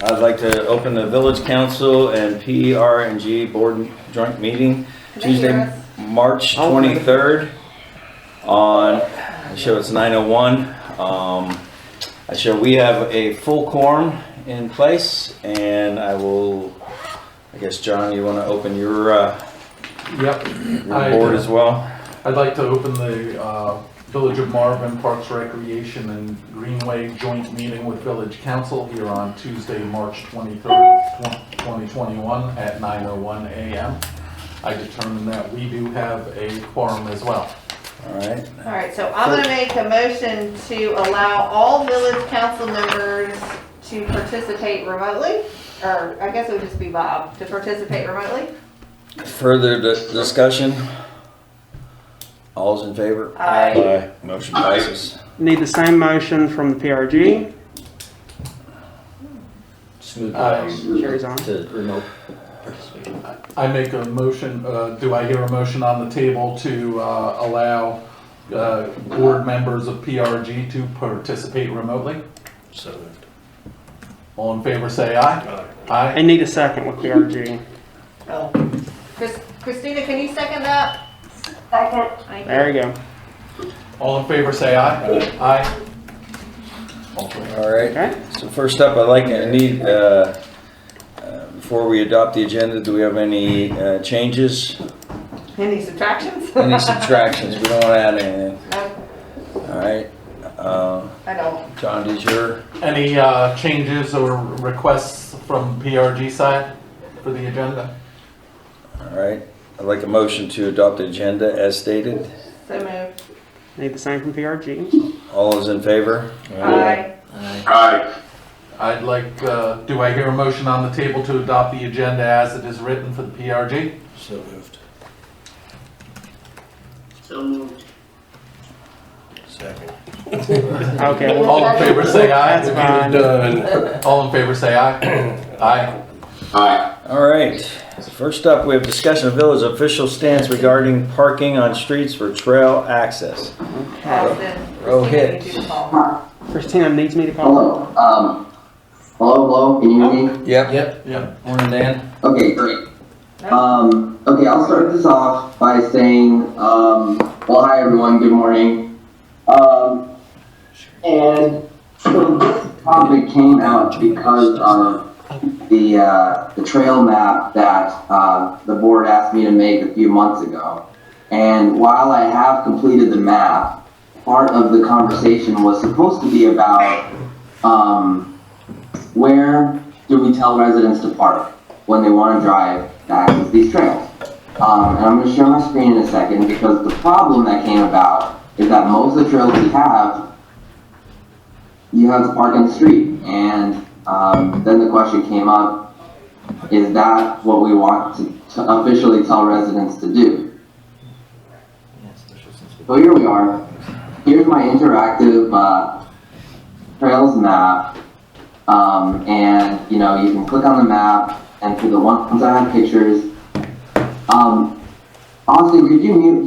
I'd like to open the Village Council and PR&G Board Joint Meeting Tuesday, March 23rd on, I show it's 9:01. I show we have a full quorum in place, and I guess, John, you want to open your board as well? I'd like to open the Village of Marvin Parks Recreation and Greenway joint meeting with Village Council here on Tuesday, March 23rd, 2021 at 9:01 a.m. I determined that we do have a quorum as well. All right, so I'm going to make a motion to allow all Village Council members to participate remotely, or I guess it would just be Bob, to participate remotely. Further discussion? All's in favor? Aye. Aye. Motion passes. Need the same motion from the PRG. Smooth Carries on. to remote participation. I make a motion, do I hear a motion on the table to allow board members of PRG to participate remotely? So moved. All in favor say aye. Aye. I need a second with PRG. Oh. Christina, can you second that? Second. Thank you. There you go. All in favor say aye. Aye. All right. Okay. So first up, I need, before we adopt the agenda, do we have any changes? Any subtractions? Any subtractions? We don't want to add anything. No, All right. I don't. John, did your? Any changes or requests from PRG side for the agenda? All right. I'd like a motion to adopt the agenda as stated. So moved. Need the same from PRG. All those in favor? Aye. Aye. I'd like, do I hear a motion on the table to adopt the agenda as it is written for the PRG? So moved. So moved. Second. Okay. All in favor say aye. That's fine. Done. All in favor say aye. Aye. Aye. All right. First up, we have discussion of village official stance regarding parking on streets for trail access. Okay. Austin. Rohit. Christina, you do the call. Christina needs me to call. Hello. Hello. Can you hear me? Yep. Yep. Morning, Dan. Okay, great. Okay, I'll start this off by saying, well, hi everyone. Good morning. And so this topic came out because of the trail map that the board asked me to make a few months ago. And while I have completed the map, part of the conversation was supposed to be about where do we tell residents to park when they want to drive to access these trails. And I'm going to share my screen in a second because the problem that came about is that most of the trails we have, you have to park on the street. And then the question came up, is that what we want to officially tell residents to do? So here we are. Here's my interactive trails map. And you know, you can click on the map, and for the ones that have pictures, Austin, could you mute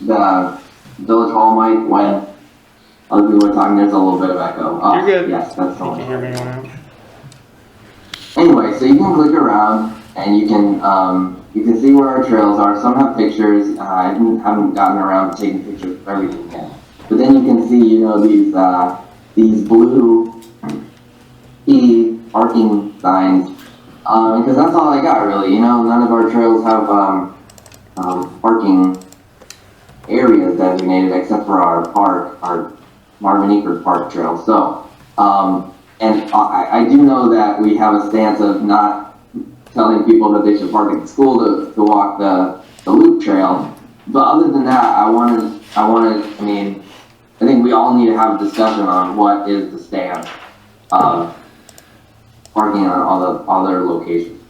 the village hall mic when other people are talking? There's a little bit of echo. You're good. Yes, that's the You one. can hear me now. Anyway, so you can click around and you can see where our trails are. Some have pictures. I haven't gotten around to taking pictures of everything yet. But then you can see, you know, these blue parking signs, because that's all I got really. You know, none of our trails have parking areas designated except for our park, our Marvin Eaker Park Trail. So, and I do know that we have a stance of not telling people that they should park at the school to walk the loop trail. But other than that, I mean, I think we all need to have a discussion on what is the stance of parking on all their locations.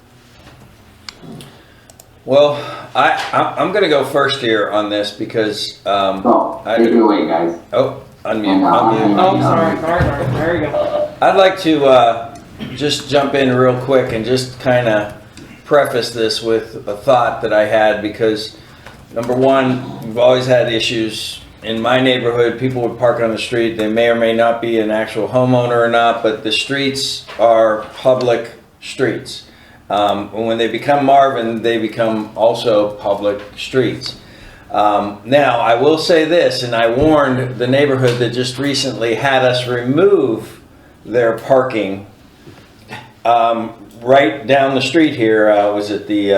Well, I'm going to go first here on this because So, take it away, guys. Oh, unmute. Oh, sorry. There you go. I'd like to just jump in real quick and just kind of preface this with a thought that I had, because number one, we've always had issues in my neighborhood, people would park on the street. They may or may not be an actual homeowner or not, but the streets are public streets. When they become Marvin, they become also public streets. Now, I will say this, and I warned the neighborhood that just recently had us remove their parking right down the street here. Was it the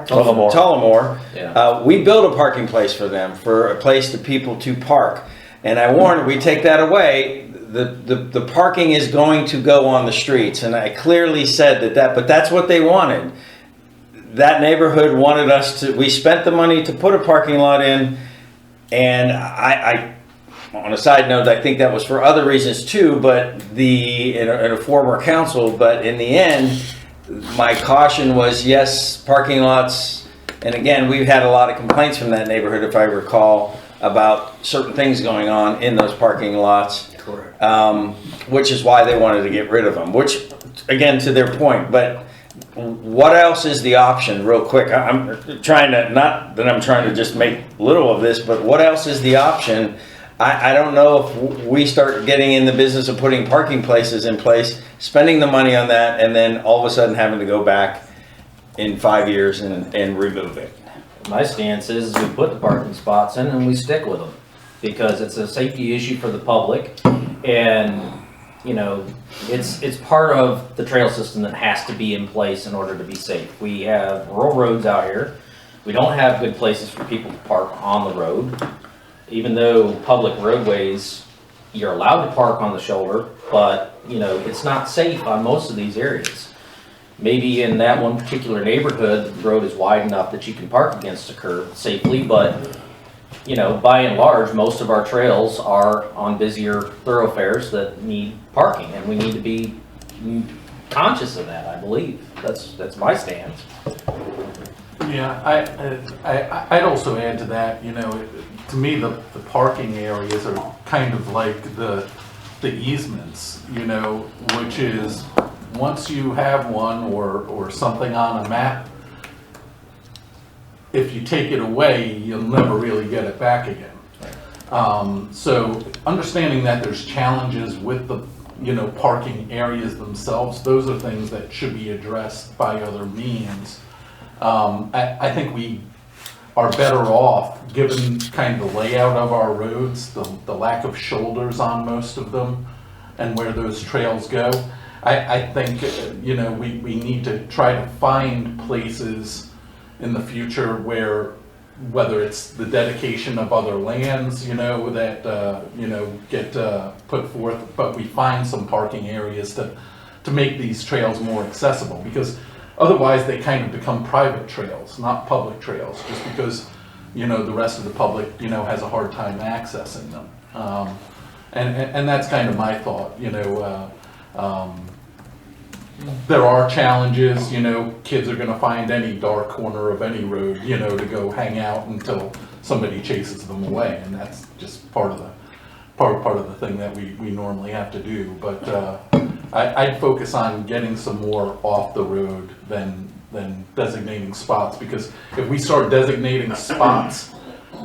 Tullamore? Yeah. We built a parking place for them, for a place for people to park. And I warned, we take that away, the parking is going to go on the streets. And I clearly said but that's what they wanted. That neighborhood wanted us to, we spent the money to put a parking lot in, and I on a side note, I think that was for other reasons too, but in a former council, but in the end, my caution was, yes, parking lots, and again, we've had a lot of complaints from that neighborhood, if I recall, about certain things going on in those parking lots. Correct. Which is why they wanted to get rid of them, which, again, to their point, but what else is the option, real quick? I'm trying to, not that I'm trying to just make little of this, but what else is the option? I don't know if we start getting in the business of putting parking places in place, spending the money on that, and then all of a sudden having to go back in 5 years and remove it. My stance is we put the parking spots in and we stick with them because it's a safety issue for the public, and you know, it's part of the trail system that has to be in place in order to be safe. We have rural roads out here. We don't have good places for people to park on the road. Even though public roadways, you're allowed to park on the shoulder, but you know, it's not safe on most of these areas. Maybe in that one particular neighborhood, the road is wide enough that you can park against a curb safely, but you know, by and large, most of our trails are on busier thoroughfares that need parking, and we need to be conscious of that, I believe. That's my stance. Yeah, I'd also add to that, you know, to me, the parking areas are kind of like the easements, you know, which is once you have one or something on a map, if you take it away, you'll never really get it back again. So understanding that there's challenges with the, you know, parking areas themselves, those are things that should be addressed by other means. I think we are better off, given kind of the layout of our roads, the lack of shoulders on most of them, and where those trails go. I think, you know, we need to try to find places in the future where, whether it's the dedication of other lands, you know, that, you know, get put forth, but we find some parking areas to make these trails more accessible, because otherwise they kind of become private trails, not public trails, just because, you know, the rest of the public, you know, has a hard time accessing them. And that's kind of my thought, you know. There are challenges, you know, kids are gonna find any dark corner of any road, you know, to go hang out until somebody chases them away, and that's just part of the thing that we normally have to do. But I'd focus on getting some more off the road than designating spots, because if we start designating spots,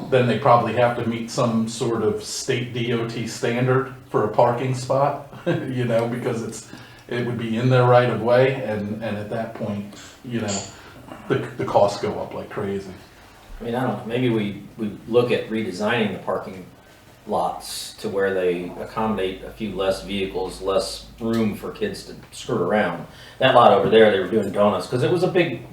then they probably have to meet some sort of state DOT standard for a parking spot, you know, because it would be in their right of way, and at that point, you know, the costs go up like crazy. I mean, I don't know, maybe we look at redesigning the parking lots to where they accommodate a few less vehicles, less room for kids to skirt around. That lot over there, they were doing donuts, because it was a big,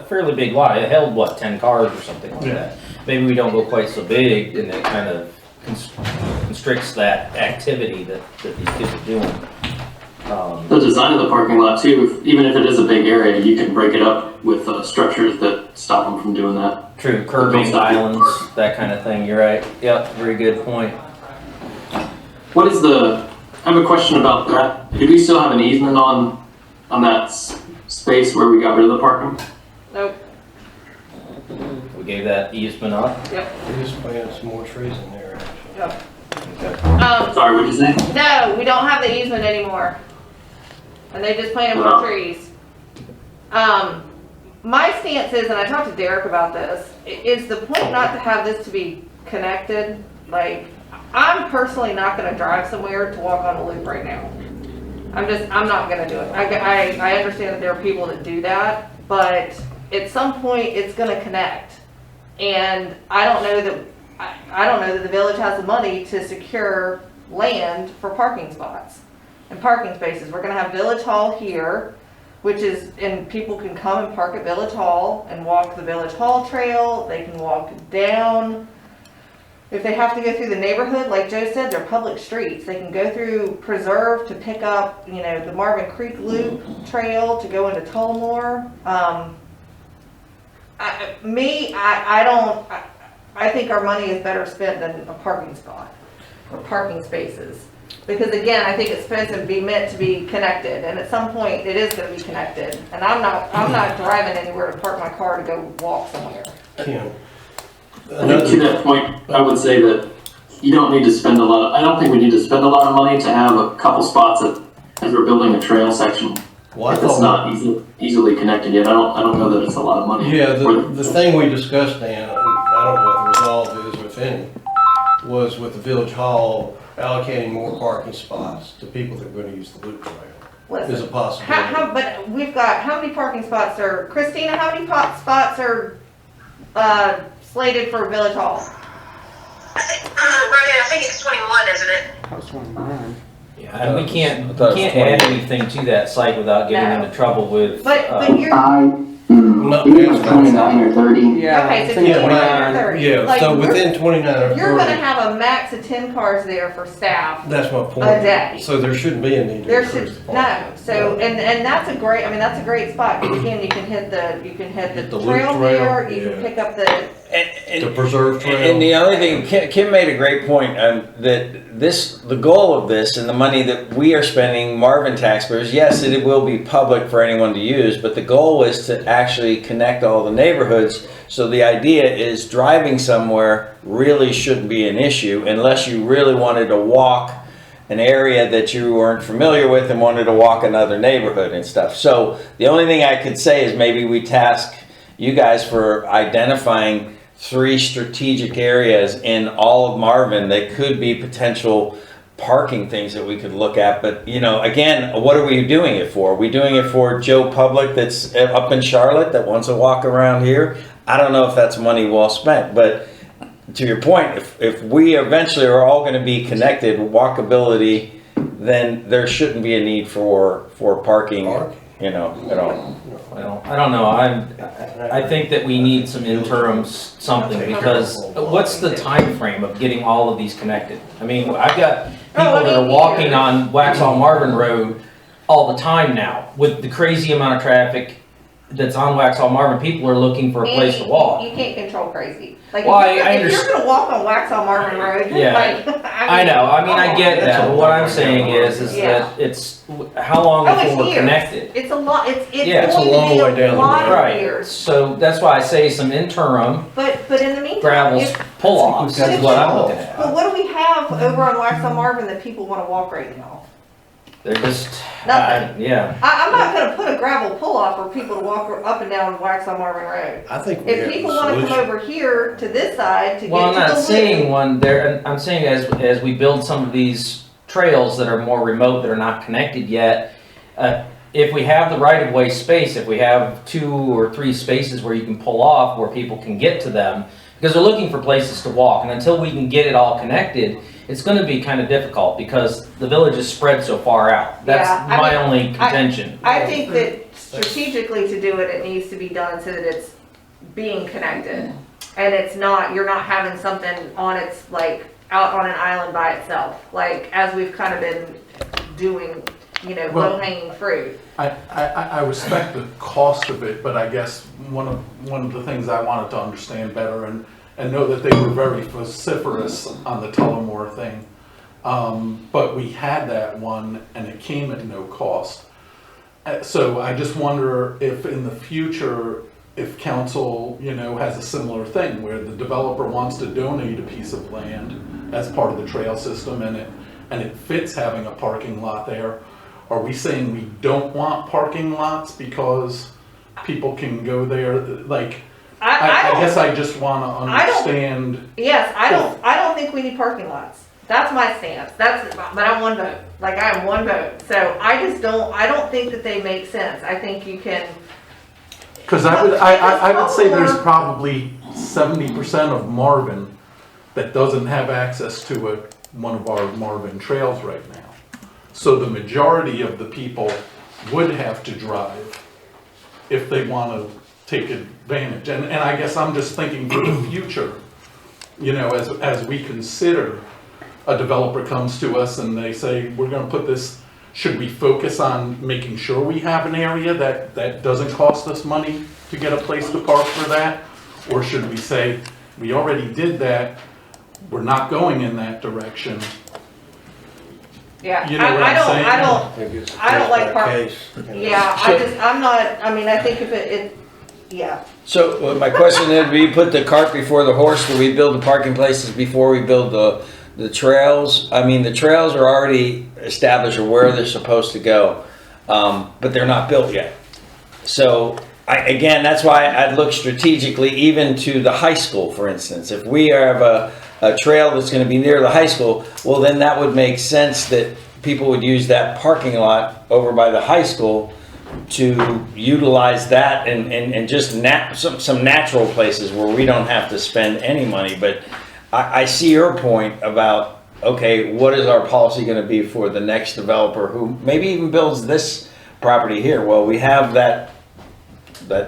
fairly big lot. It held, what, 10 cars or something like that. Maybe we don't go quite so big, and it kind of constricts that activity that these kids are doing. The design of the parking lot too, even if it is a big area, you can break it up with structures that stop them from doing that. True, curbing, islands, that kind of thing, you're right. Yep, very good point. I have a question about that. Do we still have an easement on that space where we got rid of the parking? Nope. We gave that easement up. Yep. We just planted some more trees in there, actually. Yep. Okay. Sorry, what did you say? No, we don't have the easement anymore. And they just planted more trees. My stance is, and I talked to Derek about this, is the point not to have this to be connected Like, I'm personally not gonna drive somewhere to walk on a loop right now. I'm not gonna do it. I understand that there are people that do that, but at some point, it's gonna connect. And I don't know that the village has the money to secure land for parking spots and parking spaces. We're gonna have Village Hall here, which is, and people can come and park at Village Hall and walk the Village Hall trail. They can walk down. If they have to go through the neighborhood, like Joe said, they're public streets. They can go through Preserve to pick up, the Marvin Creek Loop trail to go into Tullamore. I think our money is better spent than a parking spot or parking spaces. Because again, I think it's supposed to be meant to be connected, and at some point it is going to be connected. And I'm not driving anywhere to park my car to go walk somewhere. Kim. I think to that point, I would say that you don't need to spend I don't think we need to spend a lot of money to have a couple spots as we're building a trail section. Well, If it's not easily connected yet, I don't know that it's a lot of money. Yeah, the thing we discussed, Dan, I don't know what the resolve is, if any, was with the Village Hall allocating more parking spots to people that are going to use the loop trail. Listen, Is a possibility. but we've got, how many parking spots are, Christina, how many spots are slated for Village Hall? Right, I think it's 21, isn't it? That was 29. Yeah, and we can't I thought it was add 28. anything to that site without getting No. into trouble with. But you're, I think it was 29 or 30. Yeah. okay, so I think it's it's 29 or 30. Yeah, Like, so we're- within 29 or 30. You're gonna have a max of 10 cars there for staff. That's my point. A day. So there shouldn't be a need to There increase should, the no, parking. so, and that's a great spot, because again, you can hit the Hit the loop trail trail, here, you can yeah. pick up the, The preserve trail. And the only thing, Kim made a great point, that the goal of this and the money that we are spending, Marvin taxpayers, yes, it will be public for anyone to use, but the goal is to actually connect all the neighborhoods. So the idea is driving somewhere really shouldn't be an issue unless you really wanted to walk an area that you weren't familiar with and wanted to walk another neighborhood and stuff. So the only thing I could say is maybe we task you guys for identifying 3 strategic areas in all of Marvin that could be potential parking things that we could look at. But, again, what are we doing it for? Are we doing it for Joe Public that's up in Charlotte that wants to walk around here? I don't know if that's money well spent, but to your point, if we eventually are all going to be connected, walkability, then there shouldn't be a need for parking, at all. I don't know. I think that we need some interim something, because what's the time frame of getting all of these connected? I mean, I've got people that are walking on Waxhaw Marvin Road all the time now with the crazy amount of traffic that's on Waxhaw Marvin. People are looking for a place to walk. You can't control crazy. Like, Well, if you're gonna walk on Waxhaw Marvin Road, Yeah. like, I know. I mean, I get that. But what I'm saying is Yeah. that it's how long Oh, it's before we're years. connected. It's a lot, it's Yeah, it's a going long to be way down a the lot road. of Right. years. So that's why I say some interim But in the meantime, gravel pull-offs But is if what you- I'm looking at. But what do we have over on Waxhaw Marvin that people wanna walk right now? They're just, Nothing. yeah. I'm not gonna put a gravel pull-off for people to walk up and down Waxhaw Marvin Road. I think we have If a people wanna come solution. over here to this side to Well, I'm get to not the saying loop. one there, I'm saying as we build some of these trails that are more remote, that are not connected yet, if we have the right-of-way space, if we have 2 or 3 spaces where you can pull off, where people can get to them, because they're looking for places to walk, and until we can get it all connected, it's gonna be kind of difficult, because the village is spread so far out. That's Yeah, I my mean, only contention. I think that strategically to do it, it needs to be done so that it's being connected. And it's not, you're not having something on its, like, out on an island by itself, like, as we've kind of been doing, Well- low-hanging fruit. I respect the cost of it, but I guess one of the things I wanted to understand better and know that they were very vociferous on the Tullamore thing. But we had that one and it came at no cost. So I just wonder if in the future, if council, has a similar thing where the developer wants to donate a piece of land as part of the trail system and it fits having a parking lot there. Are we saying we don't want parking lots because people can go there? Like, I guess I just want to I don't- understand. Yes, I don't don't think we need parking lots. That's my stance. But I'm one vote. Like, I am one vote. So I don't think that they make sense. I think you can. Because I would say there's probably 70% of Marvin that doesn't have access to one of our Marvin trails right now. So the majority of the people would have to drive if they want to take advantage. And I guess I'm just thinking for the future, you know, as we consider a developer comes to us and they say, we're going to put this, should we focus on making sure we have an area that doesn't cost us money to get a place to park for that? Or should we say, we already did that, we're not going in that direction? Yeah, You know what I'm saying? I don't like park. Yeah, I think if it yeah. So my question is, do we put the cart before the horse? Do we build the parking places before we build the trails? I mean, the trails are already established or where they're supposed to go, but they're not built yet. So again, that's why I'd look strategically even to the high school, for instance. If we have a trail that's going to be near the high school, well, then that would make sense that people would use that parking lot over by the high school to utilize that and just some natural places where we don't have to spend any money. But I see your point about, okay, what is our policy going to be for the next developer who maybe even builds this property here? Well, we have that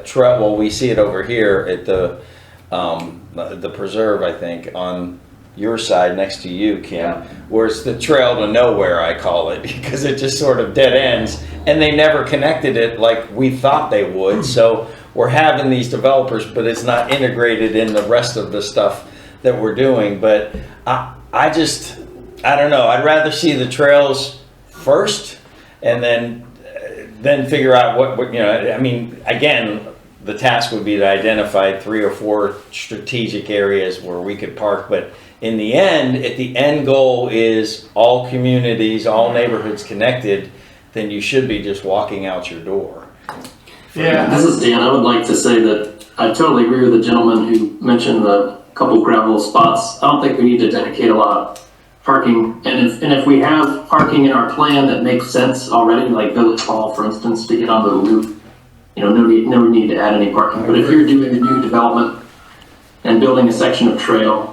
trail. Well, we see it over here at the preserve, I think, on your side next to you, Kim, Yeah. where it's the trail to nowhere, I call it, because it just sort of dead ends, and they never connected it like we thought they would. So we're having these developers, but it's not integrated in the rest of the stuff that we're doing. But I don't know. I'd rather see the trails first, and then figure out what you know. I mean, again, the task would be to identify 3 or 4 strategic areas where we could park. But in the end, if the end goal is all communities, all neighborhoods connected, then you should be just walking out your door. Yeah. This is Dan. I would like to say that I totally agree with the gentleman who mentioned the couple gravel spots. I don't think we need to dedicate a lot of parking. And if we have parking in our plan that makes sense already, like Village Hall, for instance, to get onto the loop, you know, no need to add any parking. But if you're doing a new development and building a section of trail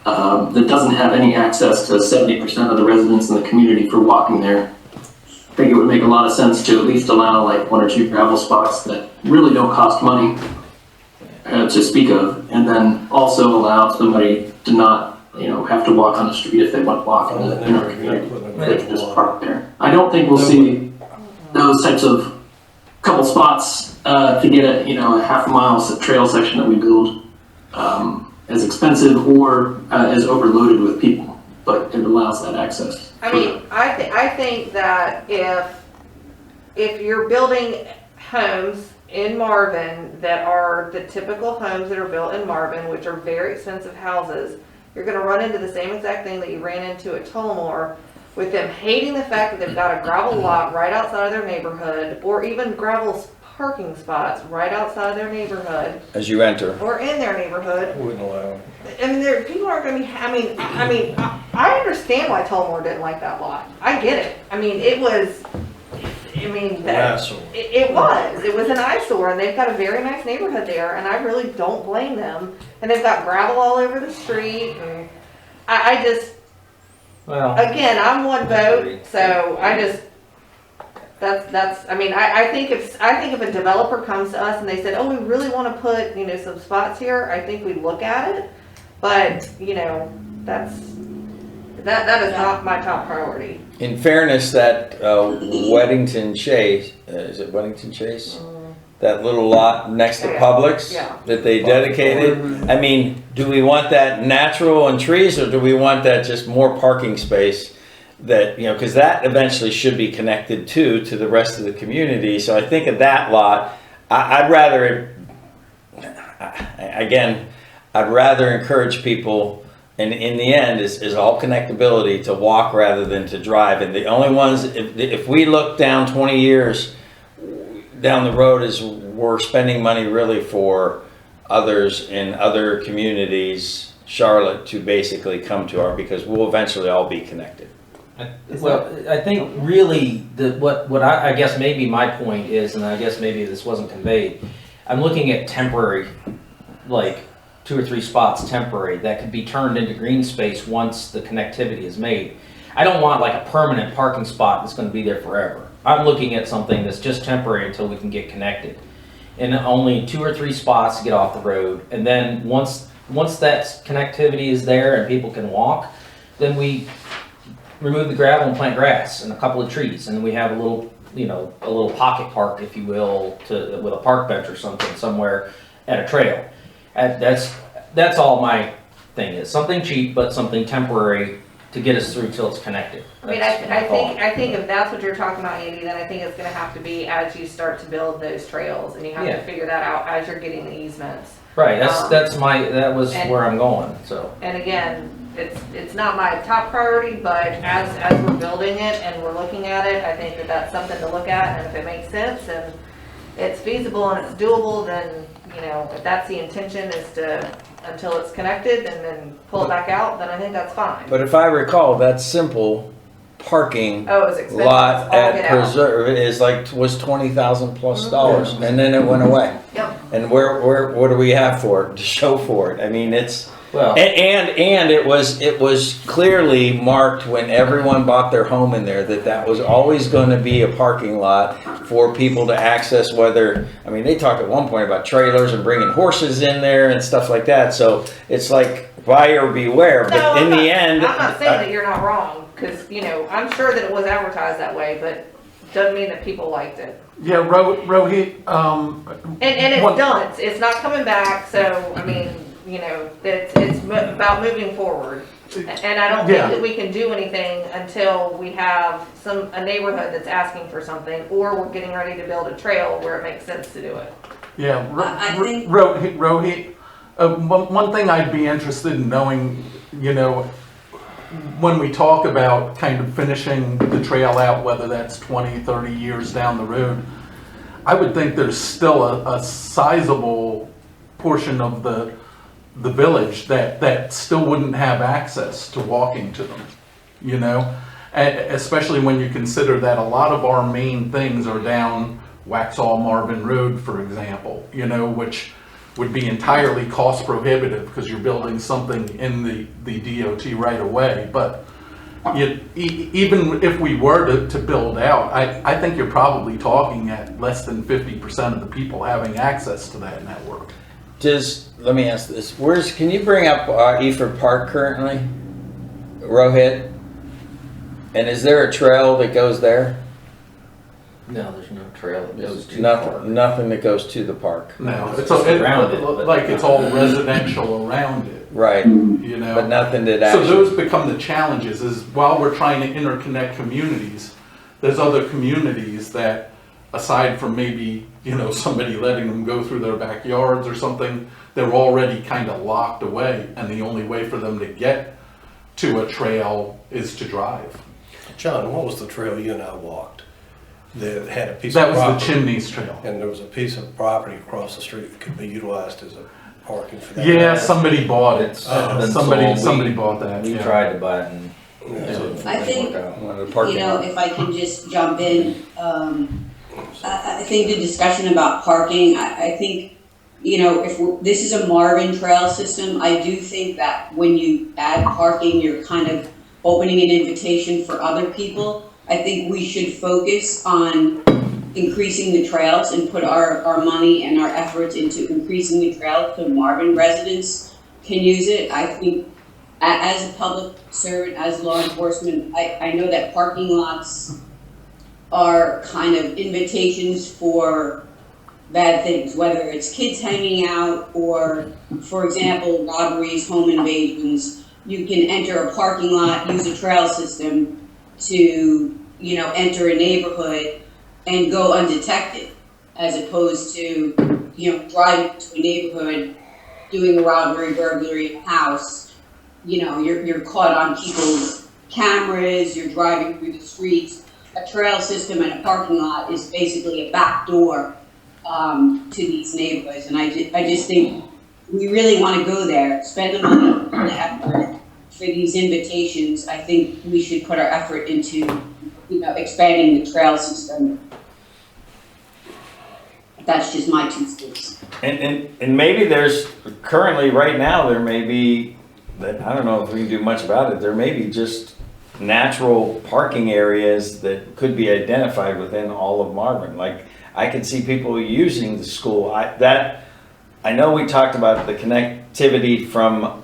that doesn't have any access to 70% of the residents in the community for walking there, I think it would make a lot of sense to at least allow like 1 or 2 gravel spots that really don't cost money to speak of, and then also allow somebody to not, you know, have to walk on the street if they want to walk in our community. They can just park there. I don't think we'll see those types of couple spots to get a half a mile trail section that we build as expensive or as overloaded with people, but it allows that access. I mean, I think that if you're building homes in Marvin that are the typical homes that are built in Marvin, which are very expensive houses, you're going to run into the same exact thing that you ran into at Tullamore, with them hating the fact that they've got a gravel lot right outside of their neighborhood, or even gravel parking spots right outside of their neighborhood, As you enter. or in their neighborhood. Wouldn't allow it. I mean, people aren't going to be. I understand why Tullamore didn't like that lot. I get it. I mean, it was. Eyesore. It was. It was an eyesore, and they've got a very nice neighborhood there, and I really don't blame them. And they've got gravel all over the street, and I just. Well, Again, I'm one vote, so I just. That's. I mean, I think if a developer comes to us and they said, "Oh, we really want to put some spots here," I think we look at it, but that is not my top priority. In fairness, that Weddington Chase, is it Weddington Chase? That little lot next to Yeah. Publix Yeah. that they dedicated. I mean, do we want that natural and trees, or do we want that just more parking space? That because that eventually should be connected to the rest of the community. So I think of that lot, I'd rather encourage people. And in the end, is all connectability to walk rather than to drive. And the only ones, if we look down 20 years down the road, is we're spending money really for others in other communities Charlotte to basically come to our, because we'll eventually all be connected. Well, I think really what I guess maybe my point is, and I guess maybe this wasn't conveyed, I'm looking at temporary, like 2 or 3 spots temporary that could be turned into green space once the connectivity is made. I don't want like a permanent parking spot that's going to be there forever. I'm looking at something that's just temporary until we can get connected. And only 2 or 3 spots to get off the road. And then once that connectivity is there and people can walk, then we remove the gravel and plant grass and a couple of trees. And then we have a little, a little pocket park, if you will, with a park bench or something somewhere at a trail. And that's all my thing is. Something cheap, but something temporary to get us through till it's connected. I mean, I think if that's what you're talking about, Andy, then I think it's gonna have to be as you start to build those trails, and you have to figure that out as you're getting the easements. Right, that was where I'm going, so. And again, it's not my top priority, but as we're building it and we're looking at it, I think that's something to look at, and if it makes sense and it's feasible and it's doable, then, if that's the intention is to, until it's connected and then pull it back out, then I think that's fine. But if I recall, that simple parking Oh, it's expensive. lot All at get out. Preserve was $20,000 plus dollars, and then it went away. Yep. And what do we have for it, to show for it? I mean, it's, Well, and it was clearly marked when everyone bought their home in there that was always going to be a parking lot for people to access, they talked at one point about trailers and bringing horses in there and stuff like that. So it's like buyer beware, but No, in the end. I'm not saying that you're not wrong, because, I'm sure that it was advertised that way, but doesn't mean that people liked it. Yeah, Rohit, And it's done, it's not coming back, so, I mean, it's about moving forward. And I don't think that we can do anything until we have a neighborhood that's asking for something, or we're getting ready to build a trail where it makes sense to do it. yeah, I think- Rohit, one thing I'd be interested in knowing, when we talk about kind of finishing the trail out, whether that's 20, 30 years down the road, I would think there's still a sizable portion of the village that still wouldn't have access to walking to them, especially when you consider that a lot of our main things are down Waxhaw Marvin Road, for example, which would be entirely cost prohibitive because you're building something in the DOT right away. But even if we were to build out, I think you're probably talking at less than 50% of the people having access to that network. Let me ask this, can you bring up Eford Park currently, Rohit? And is there a trail that goes there? no, there's no trail that goes to the park. Nothing that goes to the park. No, It's around it, but- like it's all residential around it, Right, but nothing that So actually. those become the challenges, is while we're trying to interconnect communities, there's other communities that, aside from maybe, somebody letting them go through their backyards or something, they're already kind of locked away, and the only way for them to get to a trail is to drive. John, what was the trail you and I walked that had a piece That of was the property? Chimneys Trail. And there was a piece of property across the street that could be utilized as a parking for that. Yeah, somebody bought it. It's been Somebody sold. bought that, We yeah. tried to buy it and I think, One of the parking lot. if I can just jump in, I think the discussion about parking, I think, this is a Marvin Trail system, I do think that when you add parking, you're kind of opening an invitation for other people. I think we should focus on increasing the trails and put our money and our efforts into increasing the trail so Marvin residents can use it. I think as a public servant, as law enforcement, I know that parking lots are kind of invitations for bad things, whether it's kids hanging out or, for example, robberies, home invasions. You can enter a parking lot, use a trail system to, enter a neighborhood and go undetected, as opposed to, driving to a neighborhood, doing a robbery, burglary in a house. You're caught on people's cameras, you're driving through the streets. A trail system and a parking lot is basically a back door to these neighborhoods, and I just think we really want to go there, spend the money, the effort for these invitations, I think we should put our effort into, expanding the trail system. That's just my 2 cents. And maybe there's, currently, right now, there may be, I don't know if we can do much about it, there may be just natural parking areas that could be identified within all of Marvin. Like, I could see people using the school. I know we talked about the connectivity from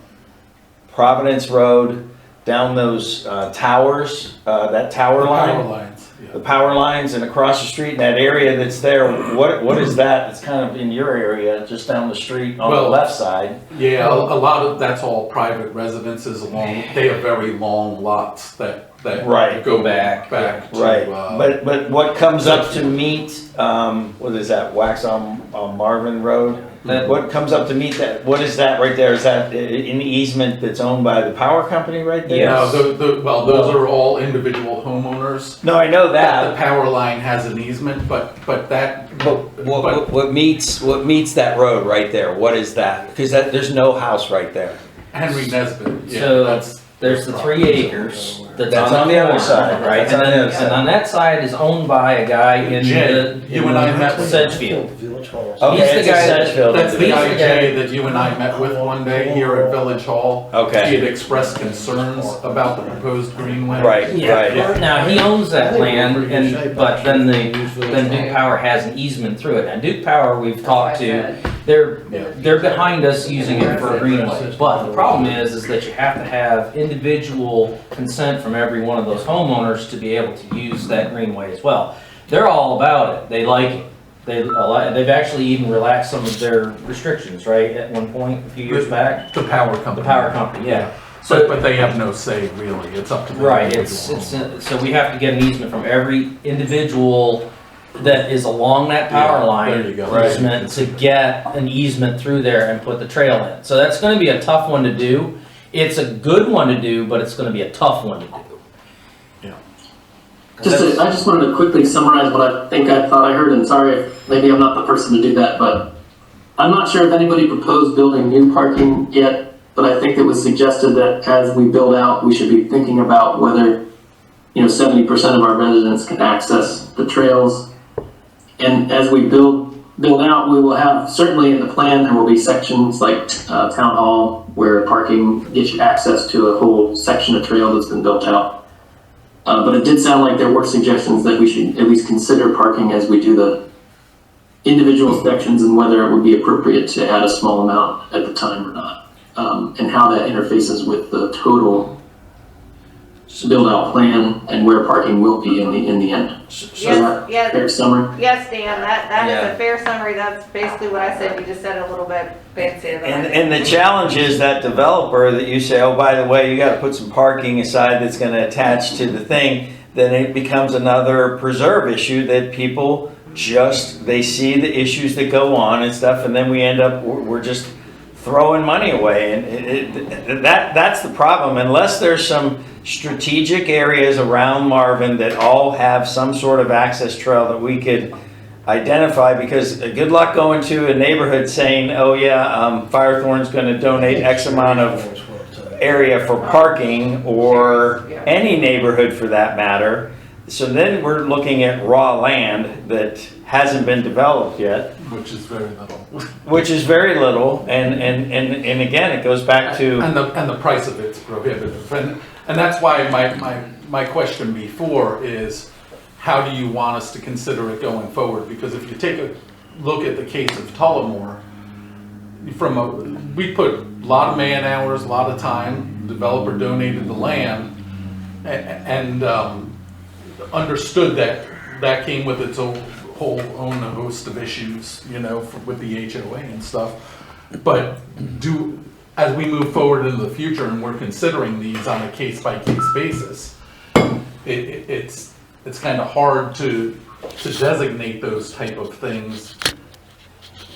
Providence Road down those towers, that tower line. Power lines, yeah. The power lines and across the street, in that area that's there, what is that? It's kind of in your area, just down the street on the Well, left side. Yeah, a lot of, that's all private residences along, they have very long lots that Right. go back to. Right, but what comes up to meet, what is that, Wax on Marvin Road? What comes up to meet that, what is that right there? Is that an easement that's owned by the power company right there? No, those are all individual homeowners. No, I know The that. power line has an easement, but What meets that road right there? What is that? Because there's no house right there. Henry Nesbitt, yeah, So that's. there's the 3 acres That's on the other corner, side, right? That's And on the then, other side. and on that side is owned by a guy in Jay, you and I met with- Sedgefield. Okay, He's the it's a guy that- Sedgefield. That's the He's guy, the guy- Jay, that you and I met with one day here at Village Hall. Okay. He had expressed concerns about the proposed greenway. Right, right. Yeah, now he owns that land, but then Duke Power has an easement through it. And Duke Power, we've talked to, they're behind us using it for a greenway. But the problem is that you have to have individual consent from every one of those homeowners to be able to use that greenway as well. They're all about it. They like it. They've actually even relaxed some of their restrictions, right, at one point, a few years back? The power company. The power company, yeah. But they have no say really, it's up to them. Right, so we have to get an easement from every individual that is along that power Yeah, line. there you go. Easement to get an easement through there and put the trail in. So that's gonna be a tough one to do. It's a good one to do, but it's gonna be a tough one to do. I just wanted to quickly summarize what I thought I heard, and sorry if maybe I'm not the person to do that, but I'm not sure if anybody proposed building new parking yet, but I think it was suggested that as we build out, we should be thinking about whether, 70% of our residents can access the trails. And as we build out, we will have, certainly in the plan, there will be sections like Town Hall where parking gets you access to a whole section of trail that's been built out. But it did sound like there were suggestions that we should at least consider parking as we do the individual sections and whether it would be appropriate to add a small amount at the time or not. And how that interfaces with the total build out plan and where parking will be in the end. Yes, Fair summary? yes, Dan, that is Yeah. a fair summary. That's basically what I said. You just said it a little bit fancier than I did. And the challenge is that developer that you say, oh, by the way, you gotta put some parking aside that's gonna attach to the thing, then it becomes another preserve issue that people they see the issues that go on and stuff, and then we end up, we're just throwing money away. And that's the problem. Unless there's some strategic areas around Marvin that all have some sort of access trail that we could identify, because good luck going to a neighborhood saying, oh yeah, Firethorn's going to donate X amount of area for parking, or any neighborhood for that matter. So then we're looking at raw land that hasn't been developed yet. Which is very little. Which is very little, and again, it goes back to... And the price of it's prohibitive. And that's why my question before is, how do you want us to consider it going forward? Because if you take a look at the case of Tullamore, we put a lot of man hours, a lot of time, the developer donated the land, and understood that came with its own host of issues, with the HOA and stuff. But as we move forward into the future and we're considering these on a case-by-case basis, it's kind of hard to designate those type of things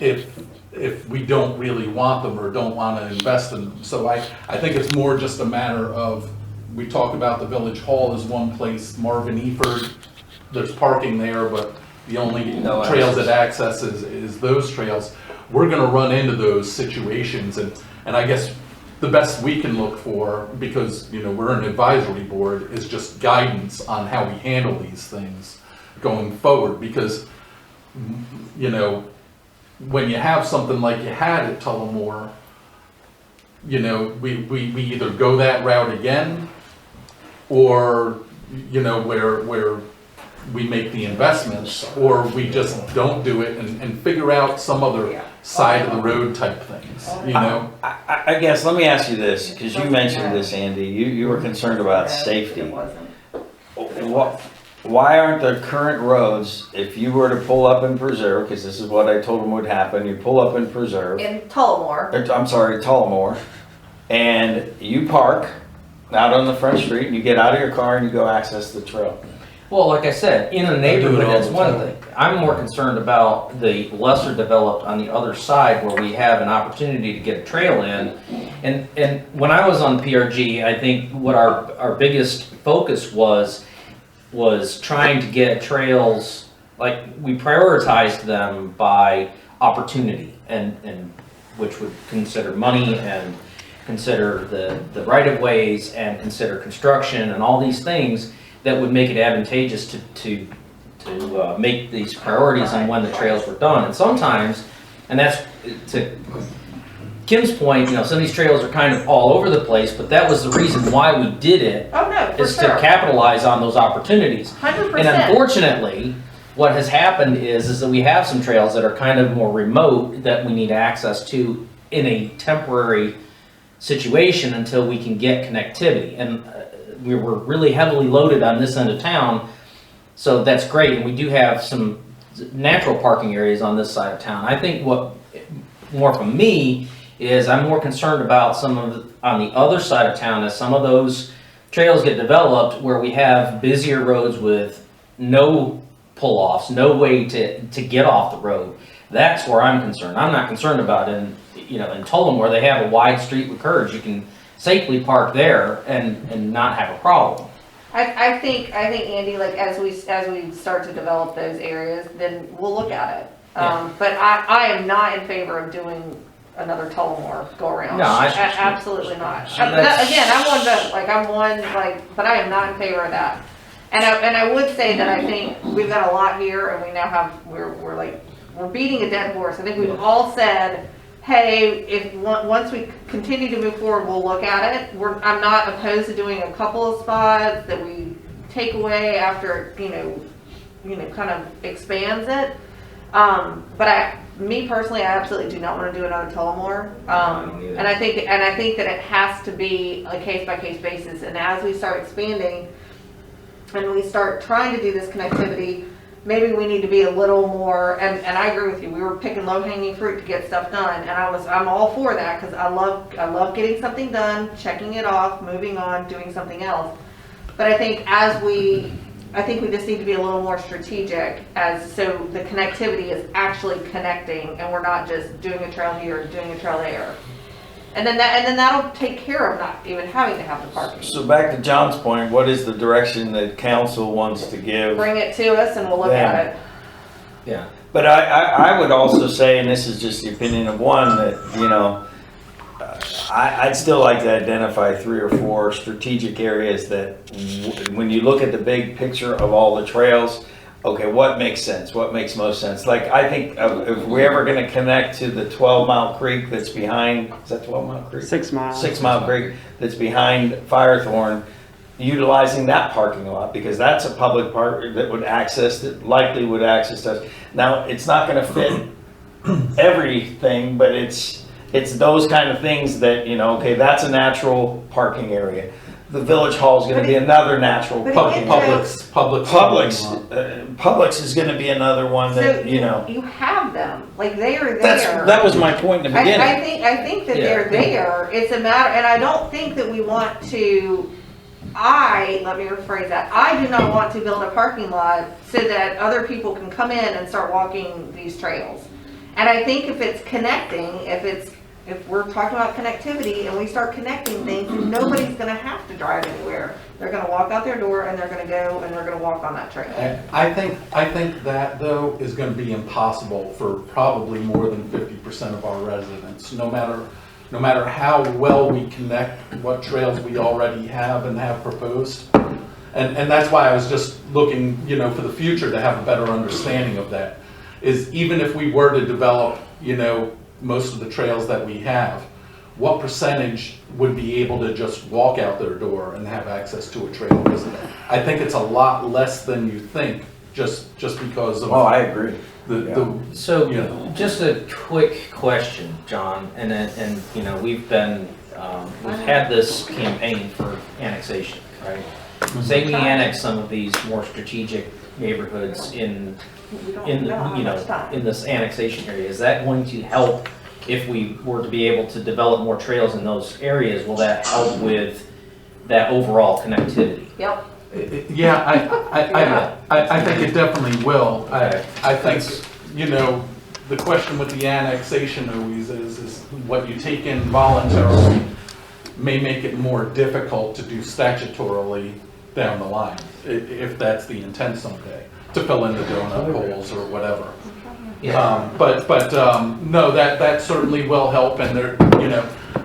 if we don't really want them or don't want to invest in them. So I think it's more just a matter of, we talk about the Village Hall as one place, Marvin Eford, there's parking there, but the only trails that access is those trails. We're gonna run into those situations, and I guess the best we can look for, because, you know, we're an advisory board, is just guidance on how we handle these things going forward. Because, you know, when you have something like you had at Tullamore, you know, we either go that route again, or, you know, where we make the investments, or we just don't do it and figure out some other side of the road type things, you know? I guess, let me ask you this, because you mentioned this, Andy, you were concerned about safety. Why aren't the current roads, if you were to pull up in Preserve, because this is what I told them would happen, you pull up in Preserve. In Tullamore. I'm sorry, Tullamore, and you park out on the front street, and you get out of your car and you go access the trail. Well, like I said, in a do it neighborhood, all that's the one time. thing. I'm more concerned about the lesser developed on the other side where we have an opportunity to get a trail in. And when I was on PRG, I think what our biggest focus was trying to get trails, like we prioritized them by opportunity and which would consider money and consider the right-of-ways and consider construction and all these things that would make it advantageous to make these priorities on when the trails were done. And sometimes, and that's to Kim's point, you know, some of these trails are kind of all over the place, but that was the reason why we did it, Oh, no, for is sure. to capitalize on those opportunities. 100%. And unfortunately, what has happened is that we have some trails that are kind of more remote that we need access to in a temporary situation until we can get connectivity. And we were really heavily loaded on this end of town, so that's great. And we do have some natural parking areas on this side of town. I think what more for me is I'm more concerned about some of on the other side of town as some of those trails get developed where we have busier roads with no pull-offs, no way to get off the road. That's where I'm concerned. I'm not concerned about in Tullamore where they have a wide street with curves. You can safely park there and not have a problem. I think Andy, like as we start to develop those areas, then we'll look at it. Yeah. But I am not in favor of doing another Tullamore go around. No, absolutely not. That's- Again, but I am not in favor of that. And I would say that I think we've got a lot here, and we now have we're beating a dead horse. I think we've all said, hey, once we continue to move forward, we'll look at it. I'm not opposed to doing a couple of spots that we take away after kind of expands it. But me personally, I absolutely do not want to do another Tullamore. And I think that it has to be a case by case basis. And as we start expanding and we start trying to do this connectivity, maybe we need to be a little more, and I agree with you, we were picking low-hanging fruit to get stuff done, and I'm all for that, because I love getting something done, checking it off, moving on, doing something else. But I think we just need to be a little more strategic, so the connectivity is actually connecting, and we're not just doing a trail here, doing a trail there. And then that'll take care of not even having to have the parking. So back to John's point, what is the direction that council wants to give? Bring it to us and we'll look at it. Yeah. But I would also say, and this is just the opinion of one, that, I'd still like to identify 3 or 4 strategic areas that when you look at the big picture of all the trails, okay, what makes sense? What makes most sense? Like, I think if we're ever going to connect to the 12 Mile Creek that's behind, is that 12 Mile Creek? 6 miles. 6 Mile Creek that's behind Firethorn, utilizing that parking lot, because that's a public park that likely would access us. Now, it's not going to fit everything, but it's those kind of things that, okay, that's a natural parking area. The village hall is going to be another natural parking area. Publix is going to be another one that, You have them, like they are there. That was my point in the beginning. I think that they're there. It's a matter, and I don't think that we want to. Let me rephrase that. I do not want to build a parking lot so that other people can come in and start walking these trails. And I think if it's connecting, if we're talking about connectivity and we start connecting things, nobody's going to have to drive anywhere. They're going to walk out their door and they're going to go and they're going to walk on that trail. I think that though is going to be impossible for probably more than 50% of our residents, no matter no matter how well we connect what trails we already have and have proposed. And that's why I was just looking, for the future to have a better understanding of that, is even if we were to develop, most of the trails that we have, what percentage would be able to just walk out their door and have access to a trail? Because I think it's a lot less than you think, just because of. Oh, I agree. So, just a quick question, John, and we've had this campaign for annexation, right? Say we annex some of these more strategic neighborhoods in this annexation area, is that going to help if we were to be able to develop more trails in those areas? Will that help with that overall connectivity? Yep. Yeah, I think it definitely will. I think, the question with the annexation always is what you take in voluntarily may make it more difficult to do statutorily down the line, if that's the intent someday, to fill in the donut holes or whatever. Yeah. No, that certainly will help, and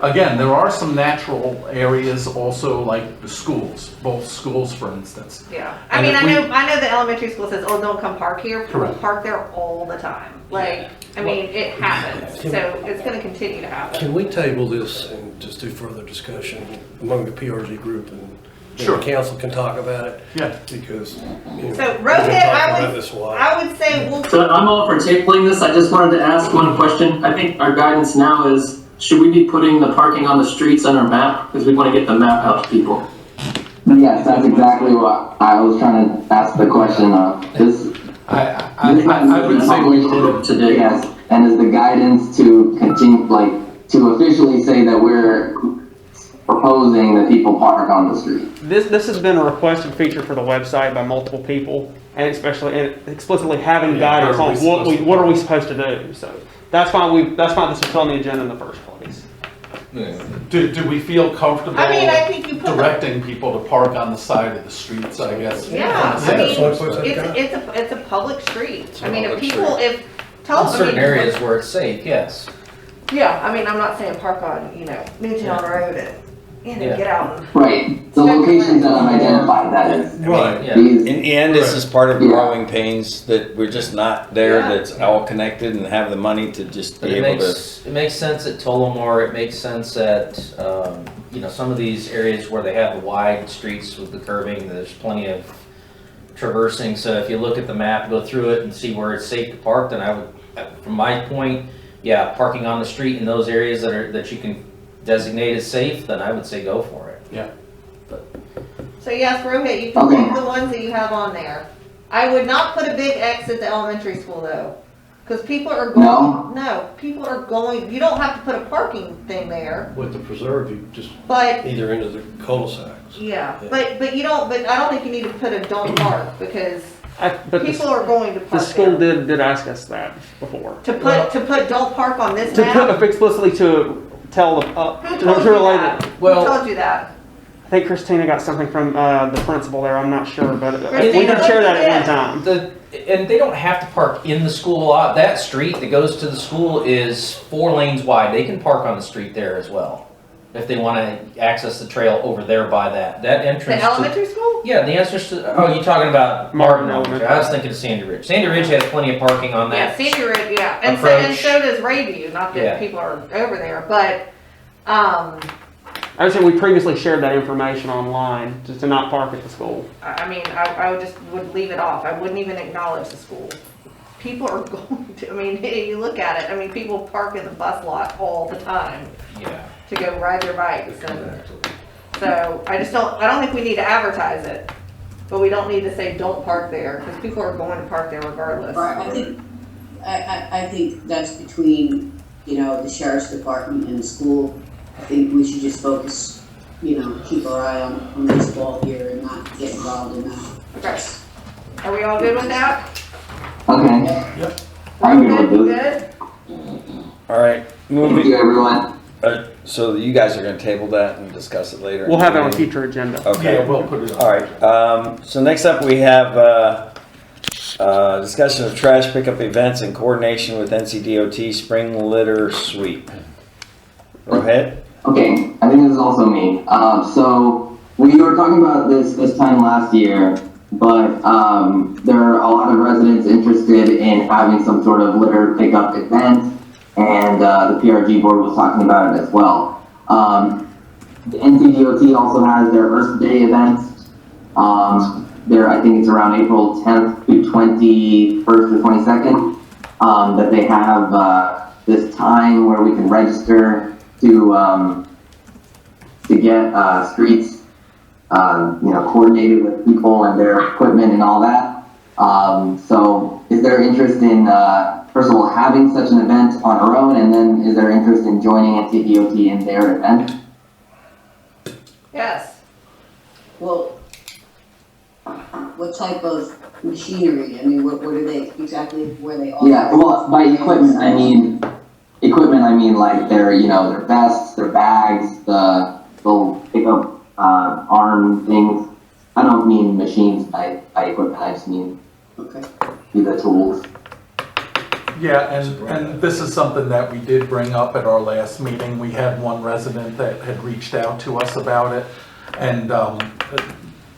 again, there are some natural areas also, like the schools, both schools, for instance. Yeah, And if I know the elementary school says, "Oh, don't come park here." People Correct. park there all the time. It happens, so it's going to continue to happen. Can we table this and just do further discussion among the PRG group and Sure. the council can talk about it? Yeah. Because, So we've been Rohit, talking about this a while. I would say we'll. So I'm all for tabling this. I just wanted to ask one question. I think our guidance now is, should we be putting the parking on the streets on our map? Because we want to get the map out to people. Yes, that's exactly what I was trying to ask the question of. I would say we would. Today. Yes, and is the guidance to continue, to officially say that we're proposing that people park on the street? This has been a requested feature for the website by multiple people, and explicitly having guidance on what are we supposed to do. So that's why this was on the agenda in the first place. Do we feel comfortable I think you put directing people to park on the side of the streets, I guess? Yeah, it's a public street. In certain areas where it's safe, yes. Yeah, I'm not saying park on, Newtown Road and, get out and. Right, the locations that I've identified, that is. Right. Yeah. These- In the end, this is part of Yeah. growing pains that we're just not there, Yeah. that's all connected and have the money to just But be able to. it makes sense at Tullamore, it makes sense at, some of these areas where they have the wide streets with the curving, there's plenty of traversing, so if you look at the map, go through it and see where it's safe to park, then I would, from my point, parking on the street in those areas that you can designate as safe, then I would say go for it. Yeah. So yes, Rohit, you can Okay. pick the ones that you have on there. I would not put a big X at the elementary school though, because people are going. No, people are going. You don't have to put a parking thing there, With the preserve, you just but either into the cul-de-sacs. yeah, but you don't. But I don't think you need to put a don't park because But people are going to the park school there. did ask us that before. To put don't park on this To map. put explicitly to tell the Who to told you relay that? that. Who told you that? I think Christina got something from the principal there. I'm not sure, but we Christina, did share that at one yeah. time. And they don't have to park in the school lot. That street that goes to the school is 4 lanes wide. They can park on the street there as well if they want to access the trail over there by that entrance. The elementary school? Yeah, the entrance to. Oh, you're talking about Marvin Marvin Elementary. Elementary. I was thinking of Sandy Ridge. Sandy Ridge has plenty of parking on Yeah, that. Sandy Ridge, yeah, and approach. so does Rayview. Not that Yeah. people are over there, but I would say we previously shared that information online, just to not park at the school. I would leave it off. I wouldn't even acknowledge the school. People are going to. You look at it. People park in the bus lot all the time Yeah. to go ride their bikes, and so I don't think we need to advertise it, but we don't need to say don't park there because people are going to park there regardless. Right, I think that's between, the sheriff's department and the school. I think we should just focus, keep our eye on baseball here and not get involved in that. Okay. Are we all good with that? Okay, Yep. I'm Good, good you with this. good? All right, Thank moving. you, everyone. So you guys are going to table that and discuss it later. We'll have it on a future agenda. Okay. Yeah, we'll put it on. All right. So next up, we have discussion of trash pickup events in coordination with NCDOT spring litter sweep. Go ahead. Okay, I think this is also me. So we were talking about this time last year, but there are a lot of residents interested in having some sort of litter pickup event, and the PR&G board was talking about it as well. The NCDOT also has their Earth Day event. I think it's around April 10th to 21st or 22nd, that they have this time where we can register to get streets, coordinated with people and their equipment and all that. So is there interest in, first of all, having such an event on our own, and then is there interest in joining NCDOT in their event? Yes. Well, what type of machinery? I mean, what are they exactly where they are? Yeah, well, by equipment, I mean like their vests, their bags, they'll pick up arm things. I don't mean machines by equipment, I just mean the tools. Yeah, and this is something that we did bring up at our last meeting. We had one resident that had reached out to us about it, and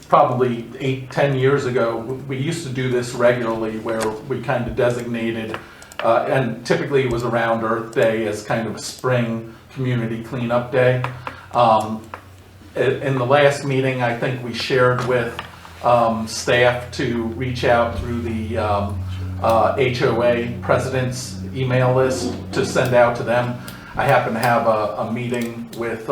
probably 8-10 years ago, we used to do this regularly where we kind of designated, and typically it was around Earth Day as kind of a spring community cleanup day. In the last meeting, I think we shared with staff to reach out through the HOA president's email list to send out to them. I happen to have a meeting with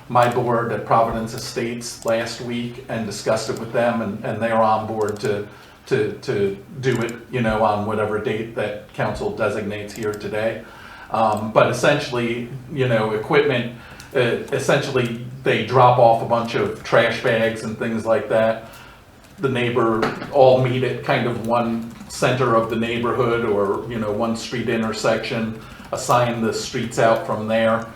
my board at Providence Estates last week and discussed it with them, and they're on board to do it, on whatever date that council designates here today. But essentially, equipment, essentially they drop off a bunch of trash bags and things like that. The neighbor all meet at kind of one center of the neighborhood or, one street intersection, assign the streets out from there.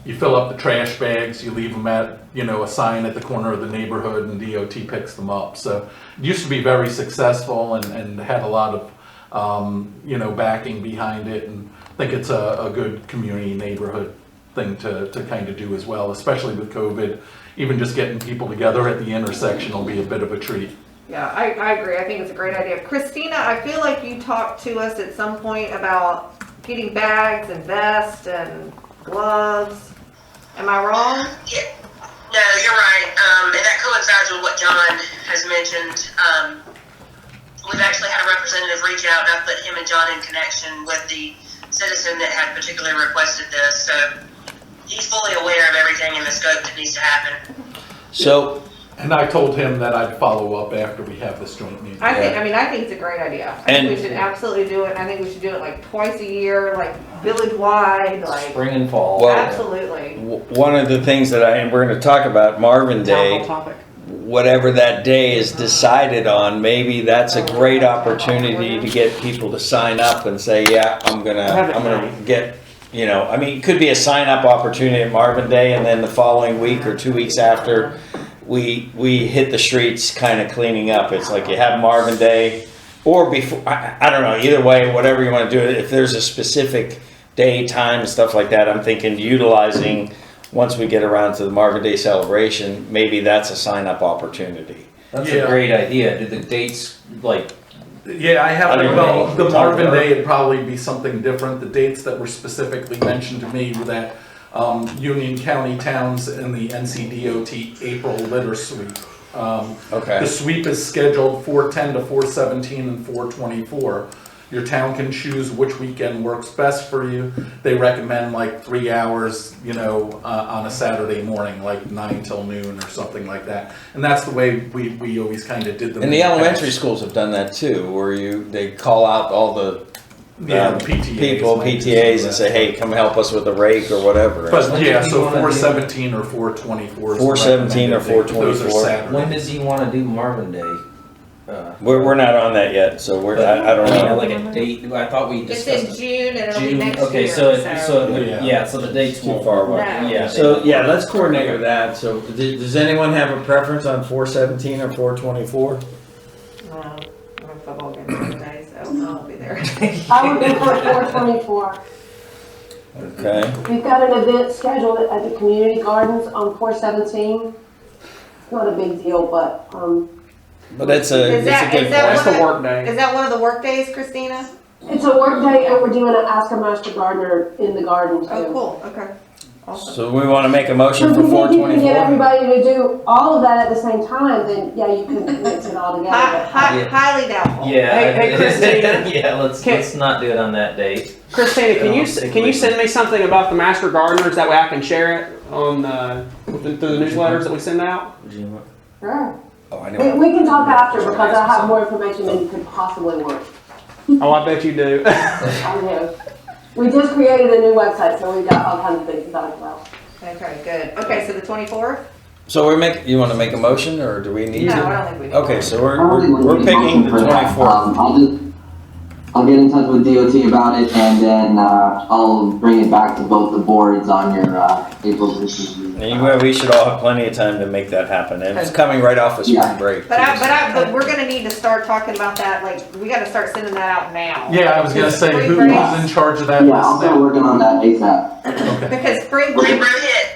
You fill up the trash bags, you leave them at, a sign at the corner of the neighborhood, and DOT picks them up. So it used to be very successful and had a lot of, backing behind it, and I think it's a good community neighborhood thing to kind of do as well, especially with COVID. Even just getting people together at the intersection will be a bit of a treat. Yeah, I agree. I think it's a great idea. Christina, I feel like you talked to us at some point about getting bags and vests and gloves. Am I wrong? Yeah. No, you're right. And that coincides with what John has mentioned. We've actually had a representative reach out, and I've put him and John in connection with the citizen that had particularly requested this. So he's fully aware of everything in the scope that needs to happen. So, And I told him that I'd follow up after we have this joint meeting. I think it's a great idea. I think we should absolutely do it. And I think we should do it like twice a year, like village-wide, like. Spring and fall. Well, Absolutely. one of the things and we're going to talk about Marvin Town Day, hall topic. whatever that day is decided on, maybe that's a great opportunity to get people to sign up and say, yeah, I'm gonna get, it could be a sign up opportunity at Marvin Day, and then the following week or 2 weeks after, we hit the streets kind of cleaning up. It's like you have Marvin Day or before, I don't know, either way, whatever you want to do. If there's a specific day, time, and stuff like that, I'm thinking utilizing, once we get around to the Marvin Day celebration, maybe that's a sign up opportunity. That's a great idea. Do the dates, Yeah, I have, I don't well, know. the Marvin Day would probably be something different. The dates that were specifically mentioned to me were that Union County towns in the NCDOT April litter sweep. Okay. The sweep is scheduled 4/10 to 4/17 and 4/24. Your town can choose which weekend works best for you. They recommend like 3 hours, on a Saturday morning, like 9 till noon or something like that. And that's the way we always kind of did them. And the elementary schools have done that too, where they call out all the PTAs and say, hey, come help us with a rake or whatever. But yeah, so 4/17 or 4/24. 4/17 or 4/24. Those are Saturdays. when does he want to do Marvin Day? We're not on that yet, so I don't know. Like a date. I thought we It's discussed in June and it'll be June. next Okay, year. so Yeah. the dates Too won't far away. No. Yeah. So yeah, let's coordinate with that. So does anyone have a preference on 4/17 or 4/24? I'm a football game today, so I'll be there. I would go for 4/24. Okay. We've got an event scheduled at the community gardens on 4/17. It's not a big deal, but, But it's a Is that- good is that point. That's the work day. Is that one of the work days, Christina? it's a work day and we're doing an Ask a Master Gardener in the garden too. Oh, cool, okay. Awesome. So we want to make a motion So for if you think you can get 424? everybody to do all of that at the same time, then yeah, you can mix it all together. Yeah. Highly doubtful. Yeah. Hey, Christina. Yeah, let's not do it on that date. Christina, can you send me something about the master gardeners, that way I can share it on, through the newsletters that we send out? Sure. Oh, I know. We can talk after because I have more information than you could possibly want. Oh, I bet you do. I do. We just created a new website, so we've got all kinds of things to talk about. Okay, good. Okay, so the 24th? So you want to make a motion, or do we need No, to? I don't think we need Okay, one. so I don't think we're we need a picking the motion for that. 24th. I'll get in touch with DOT about it, and then I'll bring it back to both the boards on your April 15th. Anyway, we should all have plenty of time to make that happen, and it's coming right off of spring Yeah. break. But we're gonna need to start talking about that, like, we gotta start sending that out now. Yeah, I was gonna say, Spring who's break. in charge of that Yeah, I'll list start now? working on that ASAP. Okay. Because spring Hey, break, Rohit,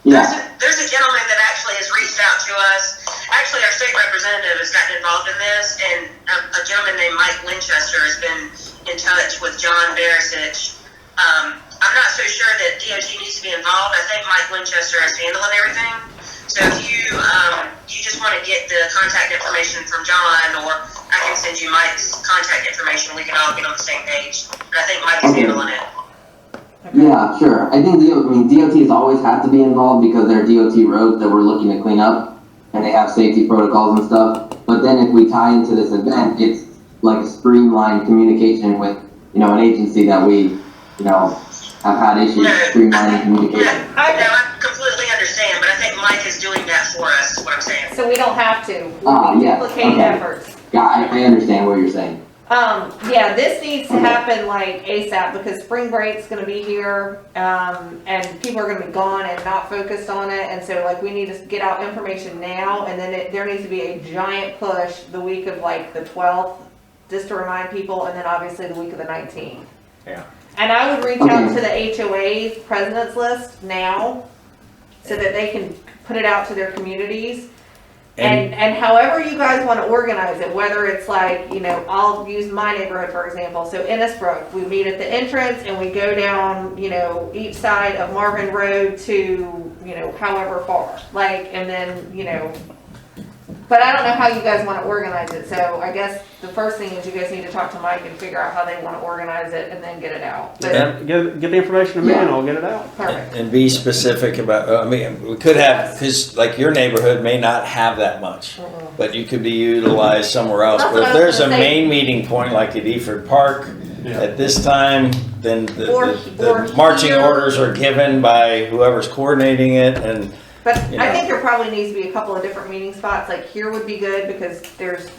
Yeah. there's a gentleman that actually has reached out to us. Actually, our state representative has gotten involved in this, and a gentleman named Mike Winchester has been in touch with John Barisic. I'm not so sure that DOT needs to be involved. I think Mike Winchester is handling everything. So if you just want to get the contact information from John, or I can send you Mike's contact information, we can all get on the same page. But I think Mike is Okay. handling it. Yeah, sure. I think DOT has always had to be involved because they're DOT roads that we're looking to clean up, and they have safety protocols and stuff. But then if we tie into this event, it's like a streamlined communication with, an agency that we, have had issues streamlining communication. I completely understand, but I think Mike is doing that for us, is what I'm saying. so we don't have to. Ah, We'll be yes, duplicating okay. efforts. Yeah, I understand what you're saying. Yeah, this needs to happen like ASAP because spring break's gonna be here, and people are gonna be gone and not focused on it, and so like we need to get out information now, and then there needs to be a giant push the week of like the 12th, just to remind people, and then obviously the week of the 19th. Yeah. And I would reach out to the HOA's president's list now, so that they can put it out to their communities. And however you guys want to organize it, whether it's like, I'll use my neighborhood, for example. So Innisbrook, we meet at the entrance and we go down, each side of Marvin Road to, however far. And then, but I don't know how you guys want to organize it. So I guess the first thing is you guys need to talk to Mike and figure out how they want to organize it and then get it out. But Get the information to me and I'll get it out. perfect. And be specific about, we could have, because like your neighborhood may not have that much, but you could be utilized somewhere else. That's But what if I was there's a gonna say. main meeting point like at Eford Park Yeah. at this time, then the Or marching here. orders are given by whoever's coordinating it, and But I think there probably needs to be a couple of different meeting spots, like here would be good because there's,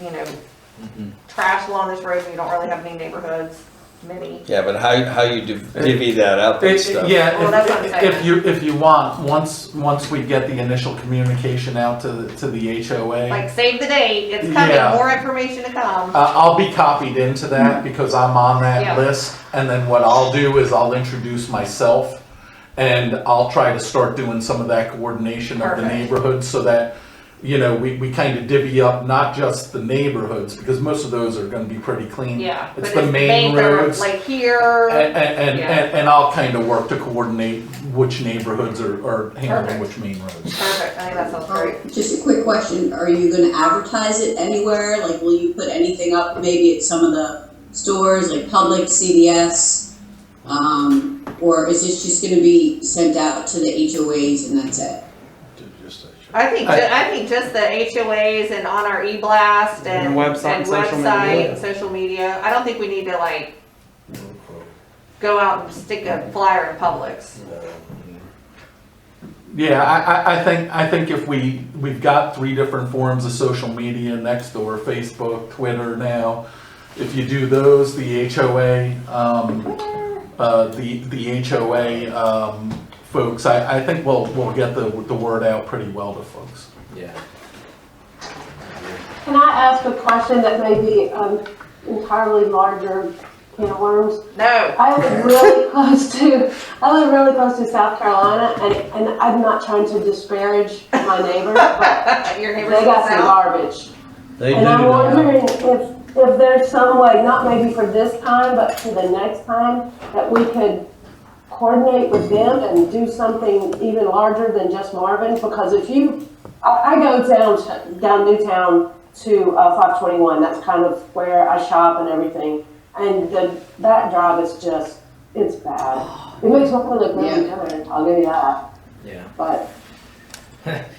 trash along this road and you don't really have any neighborhoods, many. yeah, but how you divvy that up and stuff. Yeah, Well, that's what I'm saying. if you want, once we get the initial communication out to the HOA, Like save the date, it's coming, Yeah. more information to come. I'll be copied into that because I'm on that Yeah. list. And then what I'll do is I'll introduce myself and I'll try to start doing some of that coordination of the Perfect. neighborhoods so that, we kind of divvy up not just the neighborhoods because most of those are going to be pretty clean. Yeah. It's but the main roads. Like here, And I'll kind of work to coordinate which neighborhoods are handling Perfect. which main roads. perfect, I think that sounds great. Just a quick question, are you gonna advertise it anywhere? Like, will you put anything up maybe at some of the stores, like Publix, CVS? Or is this just gonna be sent out to the HOAs and that's it? I think just the HOAs and on our e-blast and website and social media. and social media. I don't think we need to like go out and stick a flyer in Publix. Yeah, I think if we've got 3 different forms of social media, Nextdoor, Facebook, Twitter now. If you do those, the HOA, the HOA folks, I think we'll get the word out pretty well to folks. Yeah. Can I ask a question that may be entirely larger can of worms. No. I live really close to South Carolina, and I'm not trying to disparage my neighbors, but Your they neighbors got some south? garbage. They And do I'm now. wondering if there's some way, not maybe for this time, but for the next time, that we could coordinate with them and do something even larger than just Marvin. Because if I go down Newtown to 521. That's kind of where I shop and everything. And that drive is just, it's bad. It makes me look really good, I'll give you that. Yeah. But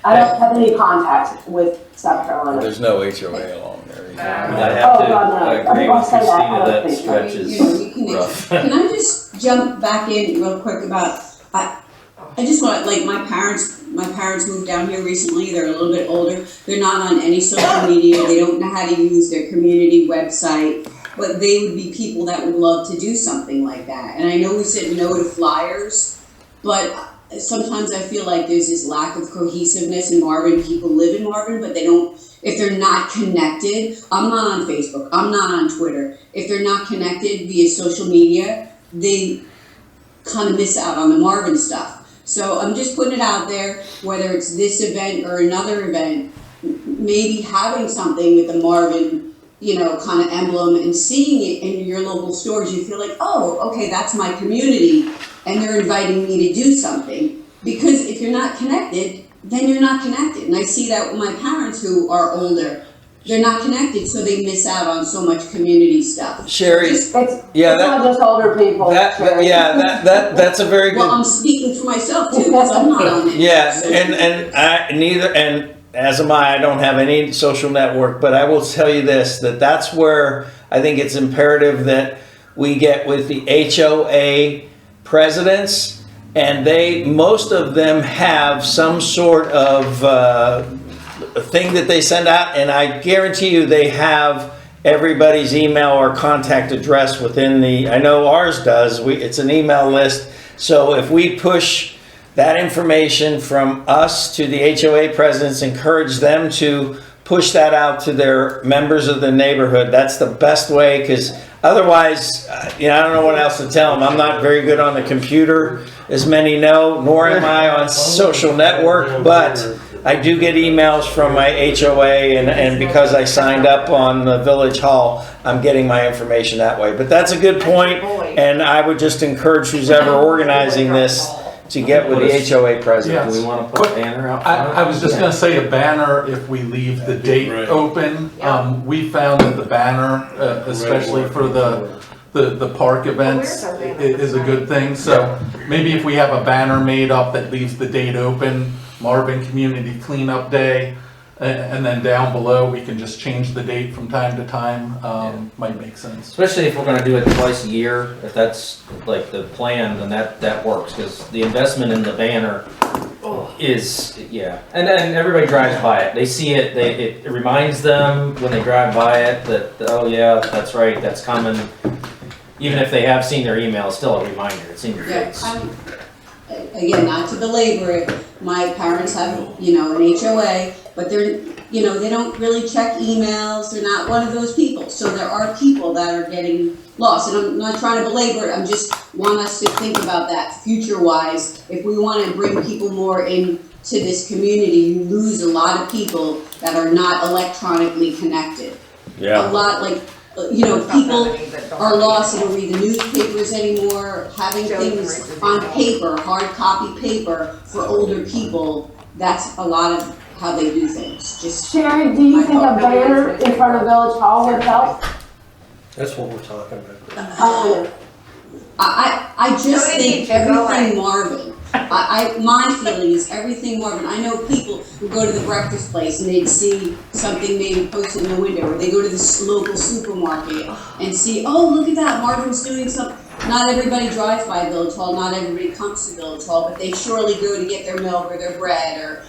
I don't have any contact with South Carolina. There's no HOA along there either. I have to God, no. agree I'll with say that. I Christina, don't that think stretch so. is rough. Can I just jump back in real quick about, I just want, like, my parents moved down here recently, they're a little bit older, they're not on any social media, they don't know how to use their community website, but they would be people that would love to do something like that. And I know we said no to flyers, but sometimes I feel like there's this lack of cohesiveness in Marvin. People live in Marvin, but they don't, if they're not connected, I'm not on Facebook, I'm not on Twitter. If they're not connected via social media, they kind of miss out on the Marvin stuff. So I'm just putting it out there, whether it's this event or another event, maybe having something with the Marvin, kind of emblem and seeing it in your local stores, you feel like, oh, okay, that's my community, and they're inviting me to do something. Because if you're not connected, then you're not connected. And I see that with my parents who are older. They're not connected, so they miss out on so much community stuff. Sherry, It's yeah, not just older people. Sherry. that's a very good. Well, I'm speaking for myself too, because I'm not on it. Yeah, So- and as am I don't have any social network, but I will tell you this, that's where I think it's imperative that we get with the HOA presidents, and most of them have some sort of thing that they send out, and I guarantee you they have everybody's email or contact address within I know ours does, it's an email list, so if we push that information from us to the HOA presidents, encourage them to push that out to their members of the neighborhood. That's the best way, because otherwise, I don't know what else to tell them. I'm not very good on the computer, as many know, nor am I on social network, but I do get emails from my HOA, and because I signed up on the Village Hall, I'm getting my information that way. But that's a good point, and I would just encourage who's ever organizing this to get with the HOA president. Do we want to put a banner out front? I was just gonna say a banner, if we leave the date open. We found that the banner, especially for the park events, is a good thing. So maybe if we have a banner made up that leaves the date open, Marvin Community Cleanup Day, and then down below, we can just change the date from time to time, might make sense. Especially if we're gonna do it twice a year, if that's like the plan, then that works, because the investment in the banner is, and then everybody drives by it, they see it, it reminds them when they drive by it that, oh yeah, that's right, that's coming. Even if they have seen their email, it's still a reminder, it's in your face. Again, not to belabor it, my parents have, an HOA, but they're, they don't really check emails, they're not one of those people. So there are people that are getting lost, and I'm not trying to belabor it, I'm just want us to think about that future-wise. If we want to bring people more into this community, you lose a lot of people that are not electronically connected. A lot, like, people are lost and don't read the newspapers anymore, having things on paper, hard copy paper for older people, that's a lot of how they do things. Just Sherry, do you think a banner in front of Village Hall would help? That's what we're talking about. I just think everything Marvin. My feeling is everything Marvin. I know people who go to the breakfast place and they'd see something maybe posted in the window, or they go to the local supermarket and see, oh, look at that, Marvin's doing something. Not everybody drives by Village Hall, not everybody comes to Village Hall, but they surely go to get their milk or their bread, or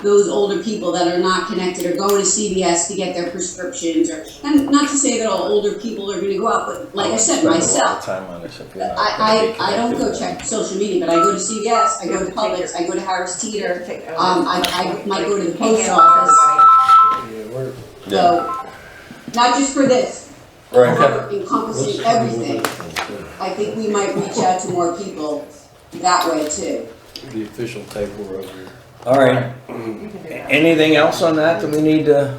those older people that are not connected, or going to CVS to get their prescriptions, and not to say that all older people are going to go out, but like I said, myself, I don't go check social media, but I go to CVS, I go to Publix, I go to Harris Teeter, I might go to the post office. So, not just for this, Right. encompassing everything, I think we might reach out to more people that way too. The official table over here. All right. You can do that. Anything else on that we need to?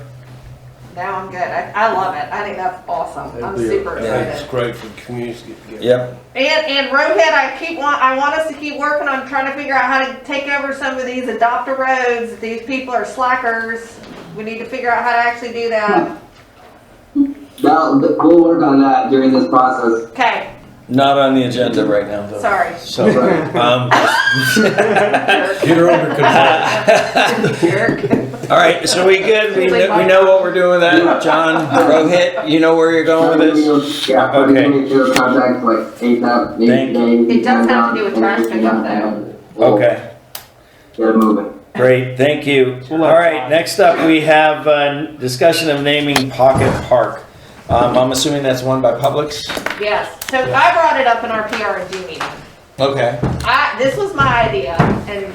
Now I'm good. I love it. I think that's awesome. I'm super It's excited. great for the community to get together. Yep. And Rohit, I want us to keep working on trying to figure out how to take over some of these adopt-a-roads. These people are slackers. We need to figure out how to actually do that. We'll work on that during this process. Okay, Not on the agenda right now, though. sorry. So, Get her under control. Jerk. all right. So we good? We know what we're doing with that, John Rohit. You know where you're going with this? Yeah, Okay. okay. Contact like ASAP, Thank It does have to do with trash pickup though. Okay. Get it moving. Great. Thank you. All right. Next up, we have discussion of naming Pocket Park. I'm assuming that's one by Publix. Yes, so I brought it up in our PR&G meeting. Okay. This was my idea, and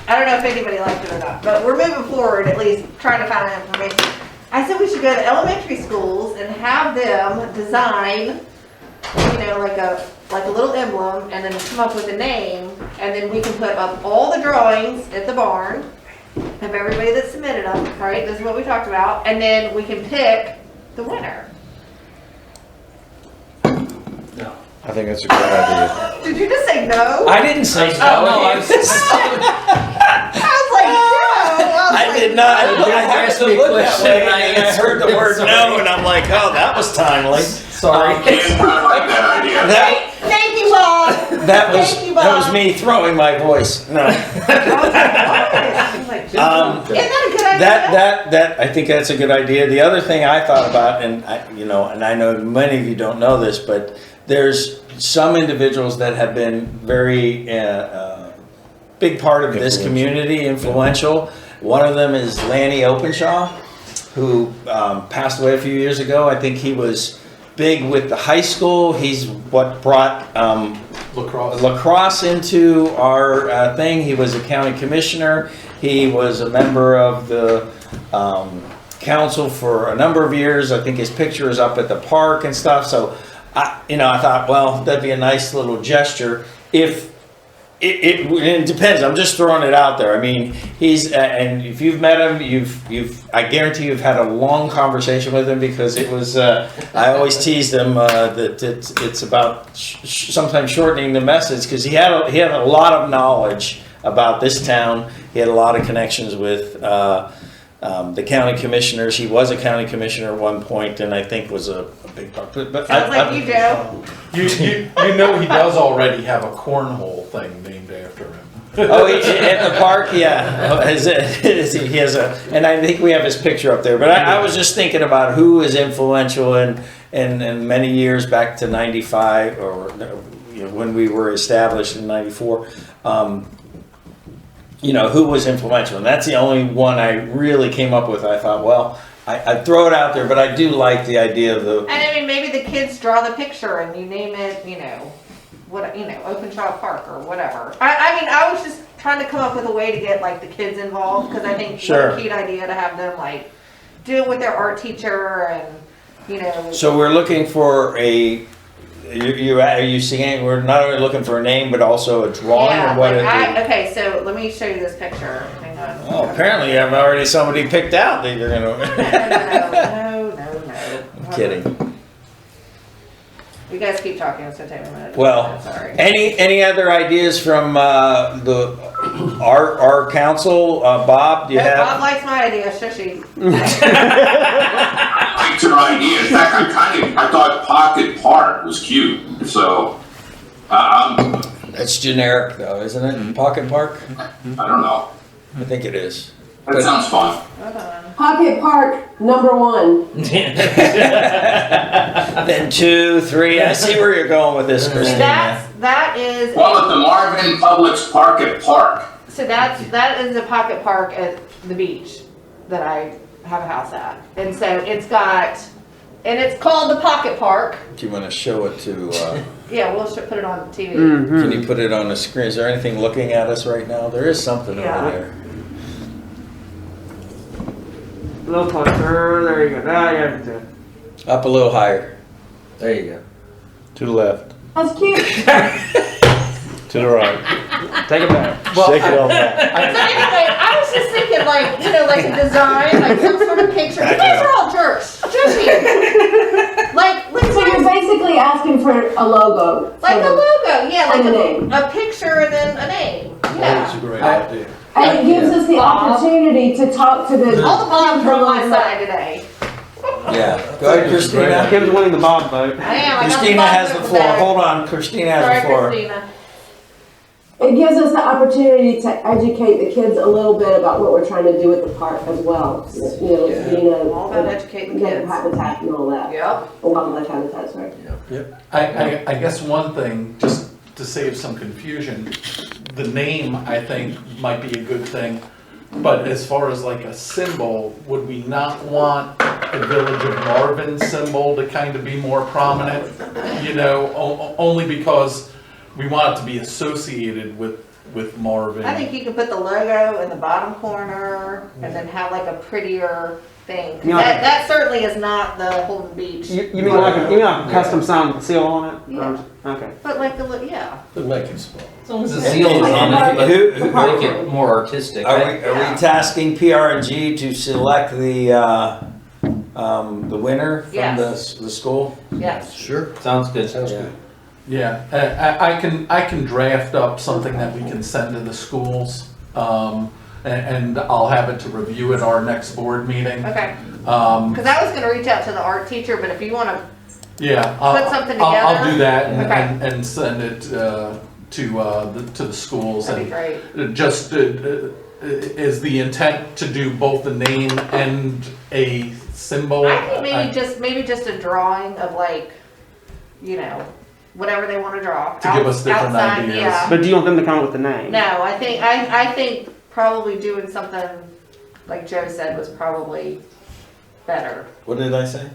I don't know if anybody liked it or not, but we're moving forward, at least trying to find out information. I said we should go to elementary schools and have them design, you know, like a little emblem, and then come up with a name, and then we can put up all the drawings at the barn of everybody that submitted them, right? This is what we talked about, and then we can pick the winner. I think that's a good idea. Did you just say no? I didn't say so. Oh, No, I was I was like, no. I did not. I asked had to me a look that question, way, and I and I heard the word no, and I'm like, oh, that was timely. Sorry. I like that idea. That, Thank you, Bob. that was me throwing my voice. No. Isn't that a good idea? That I think that's a good idea. The other thing I thought about, and I know many of you don't know this, but there's some individuals that have been very big part of this community, influential. One of them is Lanny Openshaw, who passed away a few years ago. I think he was big with the high school. He's what brought lacrosse into our thing. He was a county commissioner. He was a member of the council for a number of years. I think his picture is up at the park and stuff. So, I thought, well, that'd be a nice little gesture. If it depends. I'm just throwing it out there. I mean, he's and if you've met him, I guarantee you've had a long conversation with him, because it was. I always teased him that it's about sometimes shortening the message, because he had a lot of knowledge about this town. He had a lot of connections with the county commissioners. He was a county commissioner at one point, and I think was a big part. But Sounds like you, Joe. You know he does already have a cornhole thing named after him. Oh, at the park, yeah. He has a, and I think we have his picture up there. But I was just thinking about who is influential in many years back to '95, or when we were established in '94. Who was influential, and that's the only one I really came up with. I thought, well, I'd throw it out there, but I do like the idea of the. And I mean, maybe the kids draw the picture and you name it, Openshaw Park or whatever. I was just trying to come up with a way to get like the kids involved, because I think it's a cute idea to have them like do it with their art teacher, and So we're looking for a. Are you seeing? We're not only looking for a name, but also a drawing of what okay, so let me show you this picture. Hang on. Oh, apparently you have already somebody picked out that you're gonna. No. I'm kidding. You guys keep talking. It's gonna take me a minute. Well, sorry. any other ideas from our council, Bob? Do you have? Bob likes my idea. Shushy. I liked your idea. In fact, I thought Pocket Park was cute. So, That's generic, though, isn't it? Pocket Park? I don't know. I think it is. That sounds fun. Pocket Park, number 1. Then 2, 3. I see where you're going with this, Christina. That is. Well, at the Marvin Publix Pocket Park. So that is a pocket park at the beach that I have a house at, and so it's called the Pocket Park. Do you want to show it to? Yeah, we'll put it on TV. Mm-hmm. Can you put it on the screen? Is there anything looking at us right now? There is something over there. A little closer. There you go. Now you have to. Up a little higher. There you go. To the left, That's cute. to the right. Take it back. Shake it all back. So anyway, I was just thinking like, you know, like a design, like some sort of picture. You guys are all jerks. Just me. Like, So you're basically asking for a logo. like a logo, yeah, like And a name. a picture and then a name. That's Yeah. a great idea. And it gives us the opportunity to talk to the. All the moms are on my side today. Yeah. Go ahead, Christina. Kim's winning the Bob vote. I am. I got Christina box has the over floor. there. Hold on. Christina has Sorry, the floor. Christina. It gives us the opportunity to educate the kids a little bit about what we're trying to do with the park as well. You know, being All about educating the kids. habitat and all that. Yep. Wildlife habitat, sorry. I guess one thing, just to save some confusion, the name, I think, might be a good thing. But as far as like a symbol, would we not want the Village of Marvin symbol to kind of be more prominent? You know, only because we want it to be associated with Marvin. I think you could put the logo in the bottom corner and then have like a prettier thing. You know, That certainly is not the Holden Beach. You mean like a custom sign with a seal on it? Yeah. Okay. But like yeah. But make it small. As long as the seal is on it, but make it more artistic. Are we tasking PR&G to select the winner from Yes. the school? Yes. Sure. Sounds good. Sounds good. Yeah, I can draft up something that we can send to the schools, and I'll have it to review at our next board meeting. Okay. Because I was gonna reach out to the art teacher, but if you wanna, Yeah, Put something I'll together? do that Okay. and send it to the schools. that'd be great. And just is the intent to do both the name and a symbol? I think maybe just a drawing of like, you know, whatever they wanna draw. To give us different Outside, ideas. Yeah. But do you want them to come up with the name? No, I think probably doing something like Joe said was probably better. What did I say?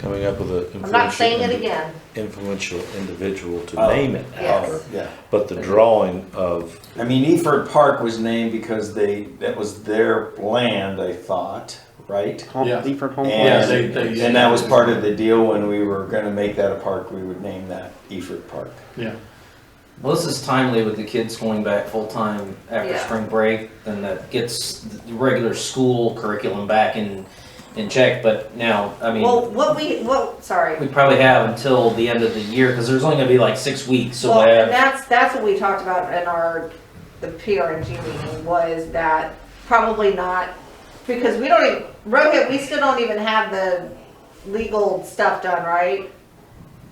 Coming up with a I'm not saying it again. influential individual to Oh. name it Yes. after. Yeah. But the drawing of, I mean, Eford Park was named because that was their land, I thought, right? Yeah. Eford Home And, they- and that was part of the deal when we were gonna make that a park, we would name that Eford Park. Yeah. Well, this is timely with the kids going back full-time after Yeah. spring break, and that gets the regular school curriculum back in check, but now, I mean, Well, sorry. we probably have until the end of the year, because there's only gonna be like 6 weeks, so Well, I and have, that's what we talked about in the PR&G meeting, was that probably not, because we don't even, Rohit, we still don't even have the legal stuff done, right?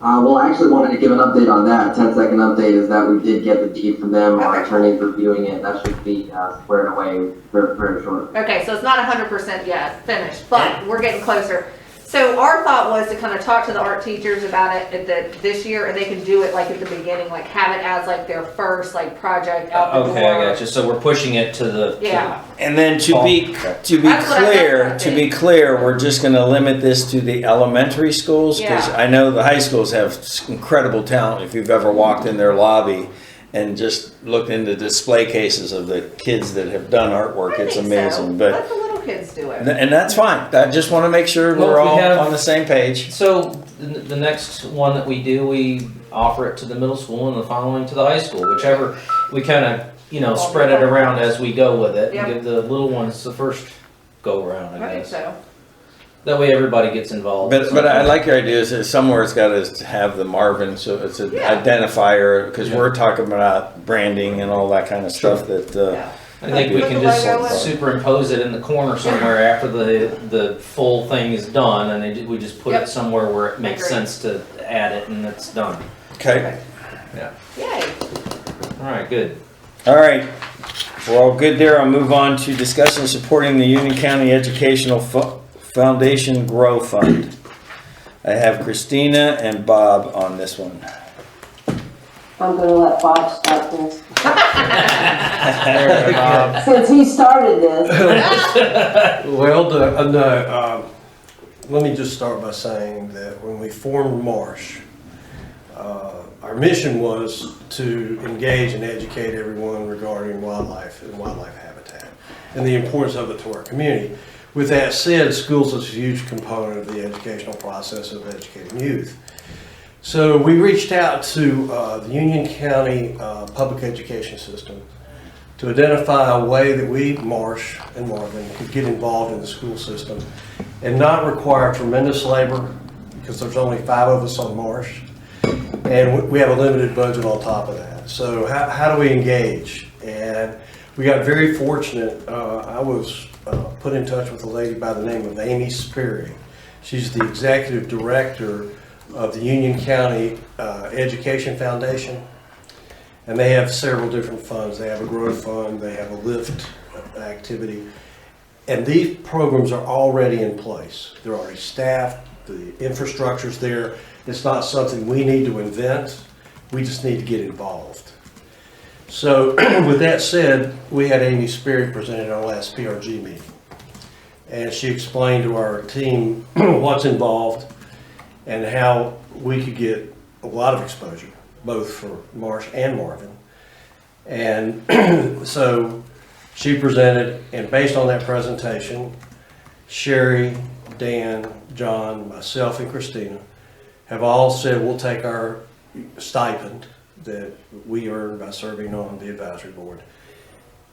Well, I actually wanted to give an update on that. 10-second update is that we did get the deed from them. Our Okay. attorney's reviewing it. That should be squared away very, very shortly. Okay, so it's not 100% yet finished, but we're getting closer. So our thought was to kind of talk to the art teachers about it this year, and they can do it like at the beginning, like have it as like their first like project out the door. okay, I got you, so we're pushing it to the. Yeah. And then to be That's what I clear, we're just gonna limit this to the elementary schools, because Yeah. I know the high schools have incredible talent. If you've ever walked in their lobby and just looked into display cases of the kids that have done artwork, I it's think amazing. so. But Let the little kids do it. and that's fine. I just want to make sure Well, we're we all have- on the same page. So, the next one that we do, we offer it to the middle school and the following to the high school, whichever, we kind of, spread it around as we go with it, Yep. and give the little ones the first go around, I I think guess. so. That way everybody gets involved. But I like your idea. Is somewhere it's got to have the Marvin, so it's an Yeah. identifier, because Yeah. we're talking about branding and all that kind of stuff. That Yeah. I think we Put can the just logo in. superimpose it in the corner somewhere after the full thing is done, and we just put Yep. it somewhere where it makes Agree. sense to add it, and it's done. okay. Yay. All right, good. All right, we're all good there. I'll move on to discussion supporting the Union County Educational Foundation Grow Fund. I have Christina and Bob on this one. I'm gonna let Bob start this, There, Bob. since he started this. Well, let me just start by saying that when we formed Marsh, our mission was to engage and educate everyone regarding wildlife and wildlife habitat and the importance of it to our community. With that said, schools is a huge component of the educational process of educating youth. So we reached out to the Union County public education system to identify a way that we, Marsh and Marvin, could get involved in the school system and not require tremendous labor, because there's only 5 of us on Marsh, and we have a limited budget on top of that. So how do we engage? And we got very fortunate. I was put in touch with a lady by the name of Amy Sperry. She's the executive director of the Union County Education Foundation. And they have several different funds. They have a growth fund, they have a lift activity. And these programs are already in place. They're already staffed, the infrastructure's there. It's not something we need to invent, we just need to get involved. So with that said, we had Amy Sperry present at our last PR&G meeting. And she explained to our team what's involved and how we could get a lot of exposure, both for Marsh and Marvin. And so she presented, and based on that presentation, Sherry, Dan, John, myself, and Christina have all said we'll take our stipend that we earn by serving on the advisory board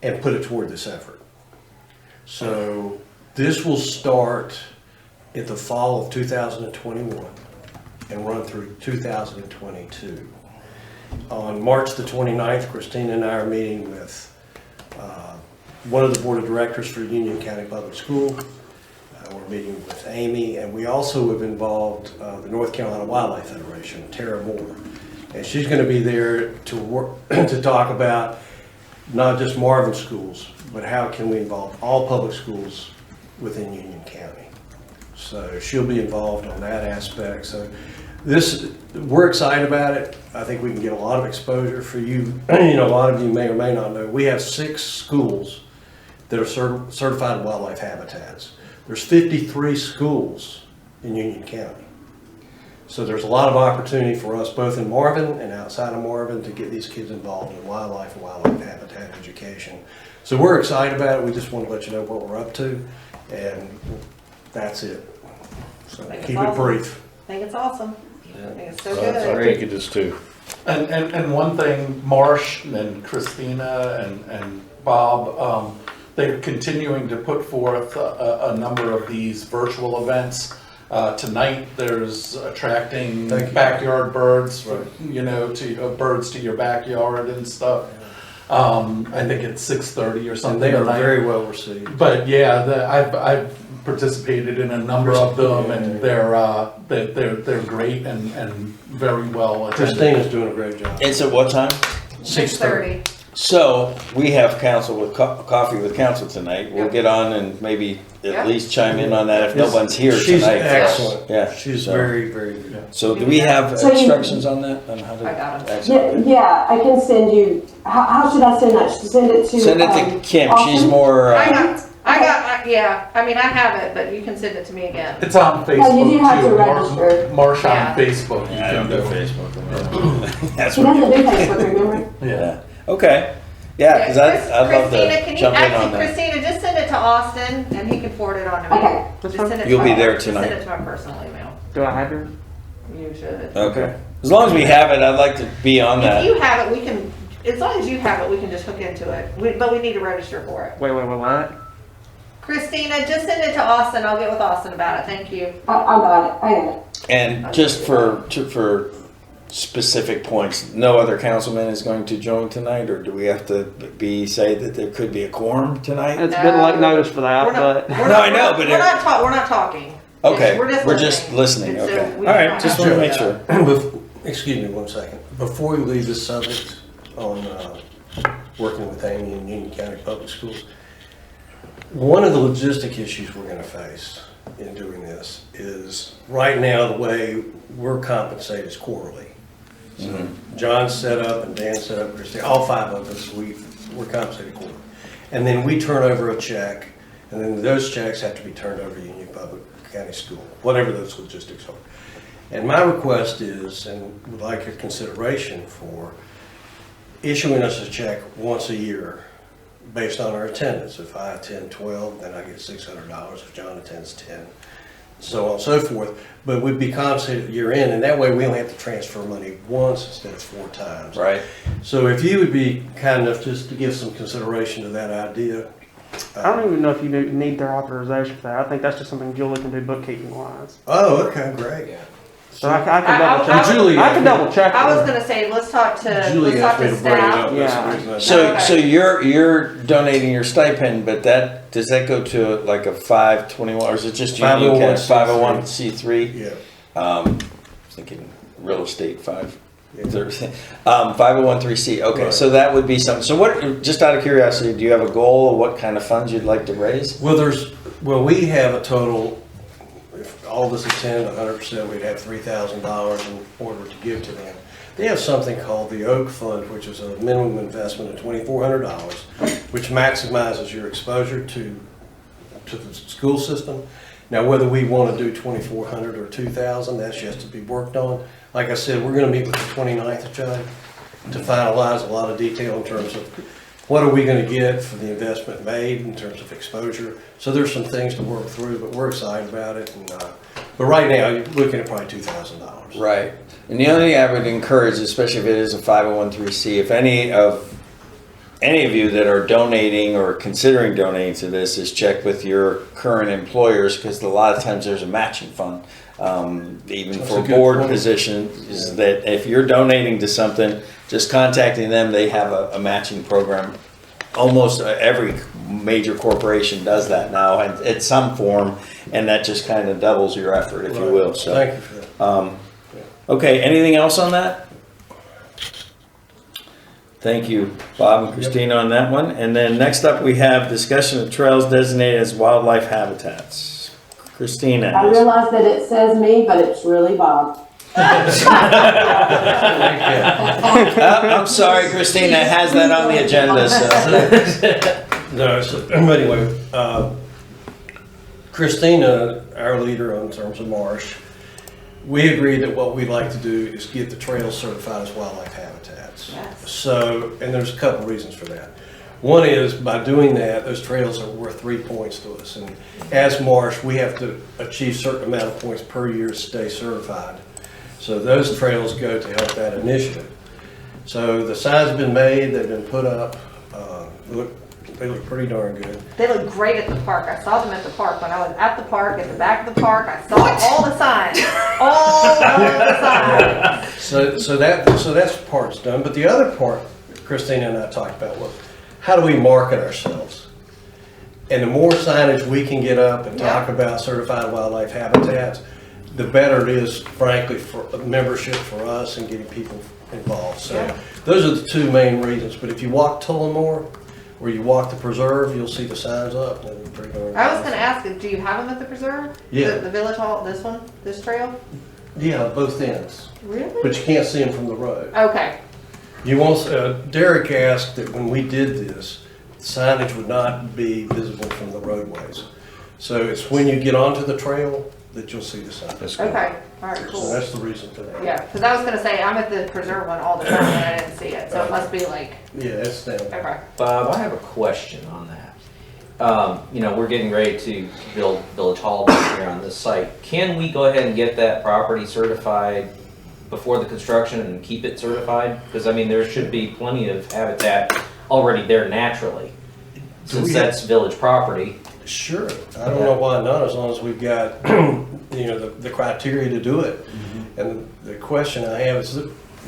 and put it toward this effort. So this will start in the fall of 2021 and run through 2022. On March the 29th, Christina and I are meeting with one of the board of directors for Union County Public School. We're meeting with Amy, and we also have involved the North Carolina Wildlife Federation, Tara Moore. And she's going to be there to work to talk about not just Marvin schools, but how can we involve all public schools within Union County. So she'll be involved on that aspect. So we're excited about it. I think we can get a lot of exposure for you. You know, a lot of you may or may not know, we have 6 schools that are certified wildlife habitats. There's 53 schools in Union County. So there's a lot of opportunity for us both in Marvin and outside of Marvin to get these kids involved in wildlife and wildlife habitat education. So we're excited about it. We just want to let you know what we're up to, and that's it. So keep it brief. I think it's awesome. I think it's so I good. think it is too. And one thing, Marsh and Christina and Bob, they're continuing to put forth a number of these virtual events. Tonight, there's attracting backyard birds, you know, birds to your backyard and stuff. I think it's 6:30 or something. And they are tonight. very well received. But yeah, I've participated in a number of them, and they're great and very well attended. Christina's doing a great job. It's at what time? 6:30. So we have council with coffee with council tonight. We'll get on and maybe at least chime in on that if no one's here She's tonight. excellent. Yeah, She's so- very, very good. So do we have So you- instructions on that? On how to I got 'em. execute? Yeah, I can send you, how should I send that? Send it to? Send it to Kim. She's Austin? more. Yeah, I mean, I have it, but you can send it to me again. It's on Facebook Oh, you do have to too. register. Marsh on Yeah. Facebook. You I can don't do do it. Facebook. That's She what. doesn't do Facebook, remember? Yeah. Okay. Yeah, because I'd love Christina, to can you, jump in on actually, that. Christina, just send it to Austin and he can forward it on to me. Okay. Just send it to You'll be my- there just tonight. Send it to my personal email. Do I have yours? You should. Okay. As long as we have it, I'd like to be on If that. you have it, we can, as long as you have it, we can just hook into it. But we need to register for it. Wait, what? Christina, just send it to Austin. I'll get with Austin about it. Thank you. I got it, I got it. And just for specific points, no other councilman is going to join tonight, or do we have to say that there could be a quorum tonight? It's a bit late notice for that, We're not, but. we're No, not, I know, but we're not talking. Okay, We're just listening. Okay, So all we right. don't Just have want to to make do sure. Excuse me one second. Before we leave this subject on working with Amy in Union County Public Schools, one of the logistic issues we're going to face in doing this is right now the way we're compensated is quarterly. So John set up and Dan set up, Christine, all 5 of us, we're compensated quarterly. And then we turn over a check, and then those checks have to be turned over to Union Public County School, whatever those logistics are. And my request is, and would like your consideration for issuing us a check once a year based on our attendance. If I attend 12, then I get $600. If John attends 10, so on and so forth. But we'd be compensated year in, and that way we only have to transfer money once instead of 4 times. Right. So if you would be kind enough just to give some consideration to that idea. I don't even know if you need their authorization for that. I think that's just something Julie can do bookkeeping wise. Oh, okay, great. So I can double check. Julie, I can double check. I was with her. gonna say, let's talk Julie asked me to bring it staff. up. That's the reason I So, Okay. so you're donating your stipend, but does that go to like a 521, or is it just you? 501c3? Yeah. I was thinking real estate 501c. Okay, Right. so that would be something. So what, just out of curiosity, do you have a goal of what kind of funds you'd like to raise? Well, we have a total, if all of us attend 100%, we'd have $3,000 in order to give to them. They have something called the Oak Fund, which is a minimum investment of $2,400, which maximizes your exposure to the school system. Now, whether we want to do 2,400 or 2,000, that's yet to be worked on. Like I said, we're going to meet with the 29th, John, to finalize a lot of detail in terms of what are we going to get for the investment made in terms of exposure. So there's some things to work through, but we're excited about it. And, but right now, you're looking at probably $2,000. Right. And the only thing I would encourage, especially if it is a 501c, if any of you that are donating or considering donating to this, is check with your current employers, because a lot of times there's a matching fund. Even That's for a good board point. positions, is that if you're donating to something, just contacting them, they have a matching program. Almost every major corporation does that now, and it's some form, and that just kind of doubles your effort, if you Right. will. So, Thank you for that. okay, anything else on that? Thank you, Bob and Christina, on that one. And then next up, we have discussion of trails designated as wildlife habitats. Christina. I realize that it says me, but it's really Bob. I'm sorry, Christina has that on the agenda, so. No, so anyway, Christina, our leader in terms of marsh, we agreed that what we'd like to do is get the trails certified as wildlife habitats. Yes. So, and there's a couple reasons for that. One is, by doing that, those trails are worth 3 points to us. And as marsh, we have to achieve a certain amount of points per year to stay certified. So those trails go to help that initiative. So the signs have been made, they've been put up. They look pretty darn good. They look great at the park. I saw them at the park. When I was at the park, at the back of the park, I saw all the signs. All of the signs. So that's part's done. But the other part, Christina and I talked about, was how do we market ourselves? And the more signage we can get up and talk about certified wildlife habitats, the better it is, frankly, for membership for us and getting people involved. So those are the two main reasons. But if you walk Tullamore or you walk the preserve, you'll see the signs up. And they're pretty darn I was good. going to ask, do you have them at the preserve? Yeah. The village hall, this one, this trail? Yeah, both ends. Really? But you can't see them from the road. Okay. You won't, Derek asked that when we did this, signage would not be visible from the roadways. So it's when you get onto the trail that you'll see the signage. Okay. All right, So cool. that's the reason for that. Yeah, because I was going to say, I'm at the preserve one all the time and I didn't see it. So it must be like, Yeah, it's them. okay. Bob, I have a question on that. We're getting ready to build Village Hall down here on this site. Can we go ahead and get that property certified before the construction and keep it certified? Because, I mean, there should be plenty of habitat already there naturally, since that's village property. Sure. I don't know why not, as long as we've got, the criteria to do it. And the question I have is,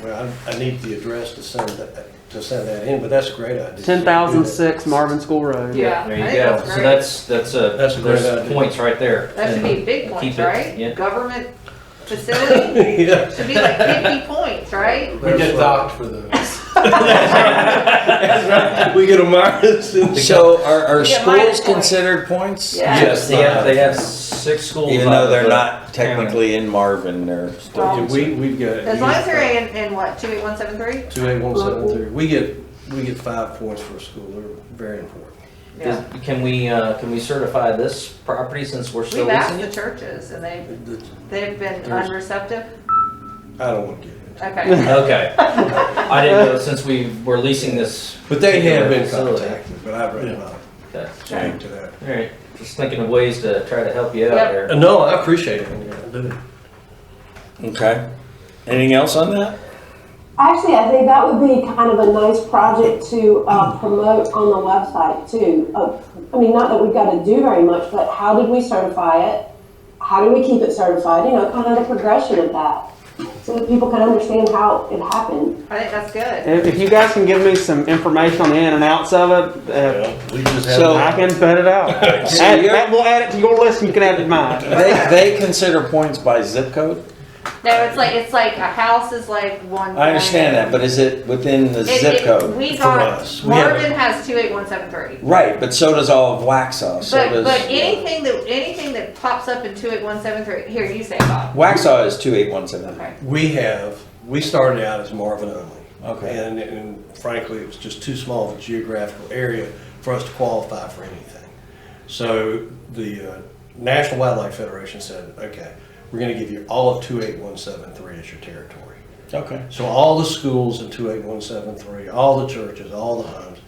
well, I need the address to send that in, but that's a great idea. 10,006 Marvin School Road. Yeah, There I you think go. that's So great. that's a great there's idea. points right there. That should And be big keep points, it- right? Yeah. Government facility Yeah. should be like 50 points, right? We get docked for those. We get a Mars. So are Yeah, schools minus points. considered points? Yeah. Yes, they have 6 schools. Even out though of they're the not county. technically in Marvin, they're still Well, considered. We've got. As long as they're in what, 28173? 28173. We get 5 points for a school. They're very important. Yeah. Can we certify this property since we're still We've asked leasing the it? churches and they've been unreceptive. I don't want to get into it. Okay. Okay. I didn't know since we were leasing this. But they have been facility. contacted. But I'd rather not Okay. speak to that. All right, just thinking of ways to try to help you out Yep. there. No, I appreciate it. Yeah, I do. Okay. Anything else on that? Actually, I think that would be kind of a nice project to promote on the website too. I mean, not that we've got to do very much, but how did we certify it? How do we keep it certified? You know, kind of the progression of that, so that people can understand how it happened. I think that's good. If you guys can give me some information on the in and outs of it, We just have. So- I can put it out. We'll add it to your list and you can add it to mine. They consider points by zip code? No, it's like a house is like one. I understand that, but is it within the zip code? We For got, us. We have Marvin has 28173. Right, but so does all of Waxhaw. So does, But anything that pops up in 28173, here, you say, Bob. Waxhaw is 28173. Okay. We started out as Marvin only. Okay. And frankly, it was just too small of a geographical area for us to qualify for anything. So the National Wildlife Federation said, okay, we're going to give you all of 28173 as your territory. Okay. So all the schools in 28173, all the churches, all the homes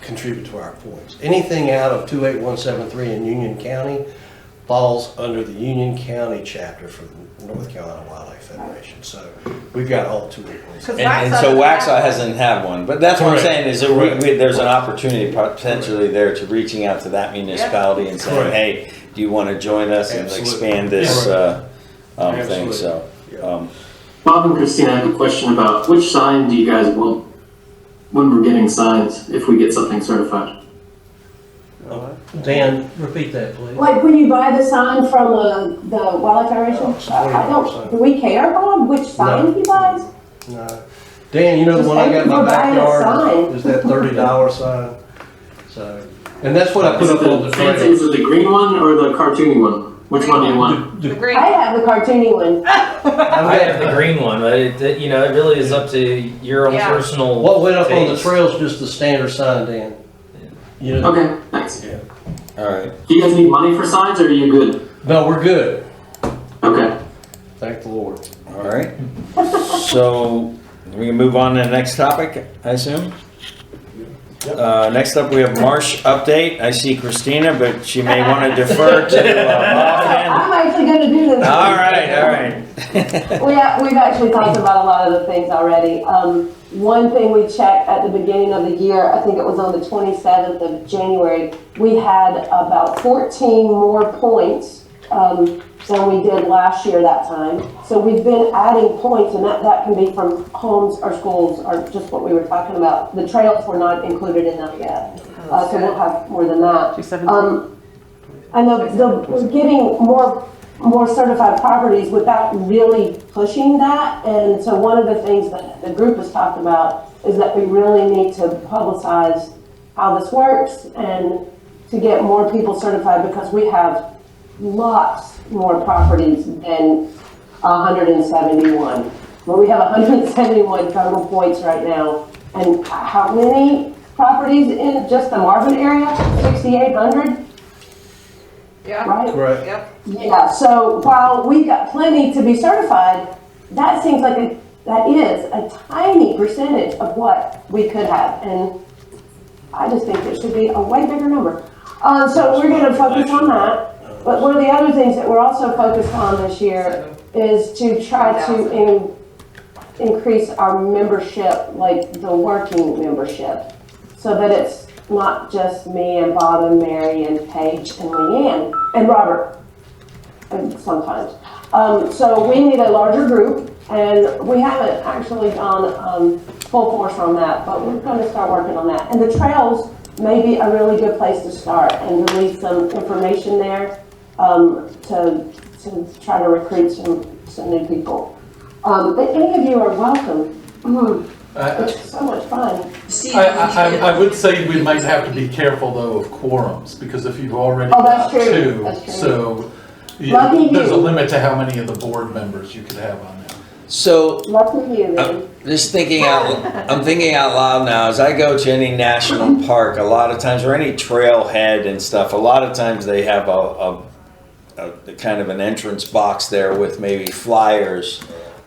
contribute to our points. Anything out of 28173 in Union County falls under the Union County chapter for the North Carolina Wildlife Federation. So we've got all 28173. And so Waxhaw hasn't had one, but that's what I'm Correct. saying is that there's an opportunity potentially there to reaching out to that municipality and saying, Correct. hey, do you want to join us and Absolutely. expand this thing? Absolutely. So, Bob and Christina, I have a question about which sign do you guys want when we're getting signs if we get something certified? Dan, repeat that, please. Like when you buy the sign from the Wildlife Federation, I don't, do we care, Bob, which sign he buys? No. Dan, you know the Just one I got in my we're buying a backyard sign. is that $30 sign. So, and that's what I put Is it up on the trail. is it the green one or the cartoony one? Which one do you want? The green. I have the cartoony one. I have the green one, but it really is up to your own Yeah. personal. What went up on the taste. trail is just the standard sign, Dan. You know, Okay, thanks. Yeah. all right. Do you guys need money for signs or are you good? No, we're good. Okay. Thank the Lord. All right. So we can move on to the next topic, I assume? Next up, we have Marsh update. I see Christina, but she may want to defer to Bob. I'm actually gonna do this. All right. We've actually talked about a lot of the things already. One thing we checked at the beginning of the year, I think it was on the 27th of January, we had about 14 more points than we did last year that time. So we've been adding points, and that can be from homes or schools or just what we were talking about. The trails were not included in that yet, so we'll have more than that. 217. I know we're getting more certified properties without really pushing that. And so one of the things that the group has talked about is that we really need to publicize how this works and to get more people certified, because we have lots more properties than 171. Well, we have 171 total points right now. And how many properties in just the Marvin area? 6,800? Yeah. Right? Correct. Yep. Yeah, so while we've got plenty to be certified, that seems like that is a tiny percentage of what we could have. And I just think it should be a way bigger number. So we're gonna focus on that. But one of the other things that we're also focused on this year is to try to increase our membership, like the working membership, so that it's not just me and Bob and Mary and Paige and Leanne and Robert, and sometimes. So we need a larger group, and we haven't actually gone full force on that, but we're going to start working on that. And the trails may be a really good place to start and release some information there to try to recruit some new people. But any of you are welcome. It's so much fun. I would say we might have to be careful though of quorums, because if you've already Oh, that's got true. two, That's true. so Lucky there's a you. limit to how many of the board members you could have on there. So Lucky you, then. just thinking I'm thinking out loud now. As I go to any national park, a lot of times, or any trailhead and stuff, a lot of times they have a kind of an entrance box there with maybe flyers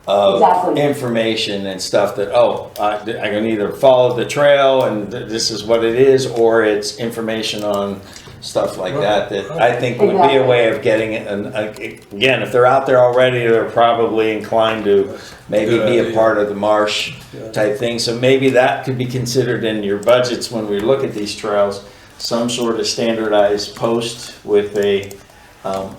of Exactly. information and stuff that, I can either follow the trail and this is what it is, or it's information on stuff like that I think would be a Exactly. way of getting it. And again, if they're out there already, they're probably inclined to maybe Good be a idea. part of the marsh type thing. So maybe that could be considered in your budgets when we look at these trails, some sort of standardized post with a,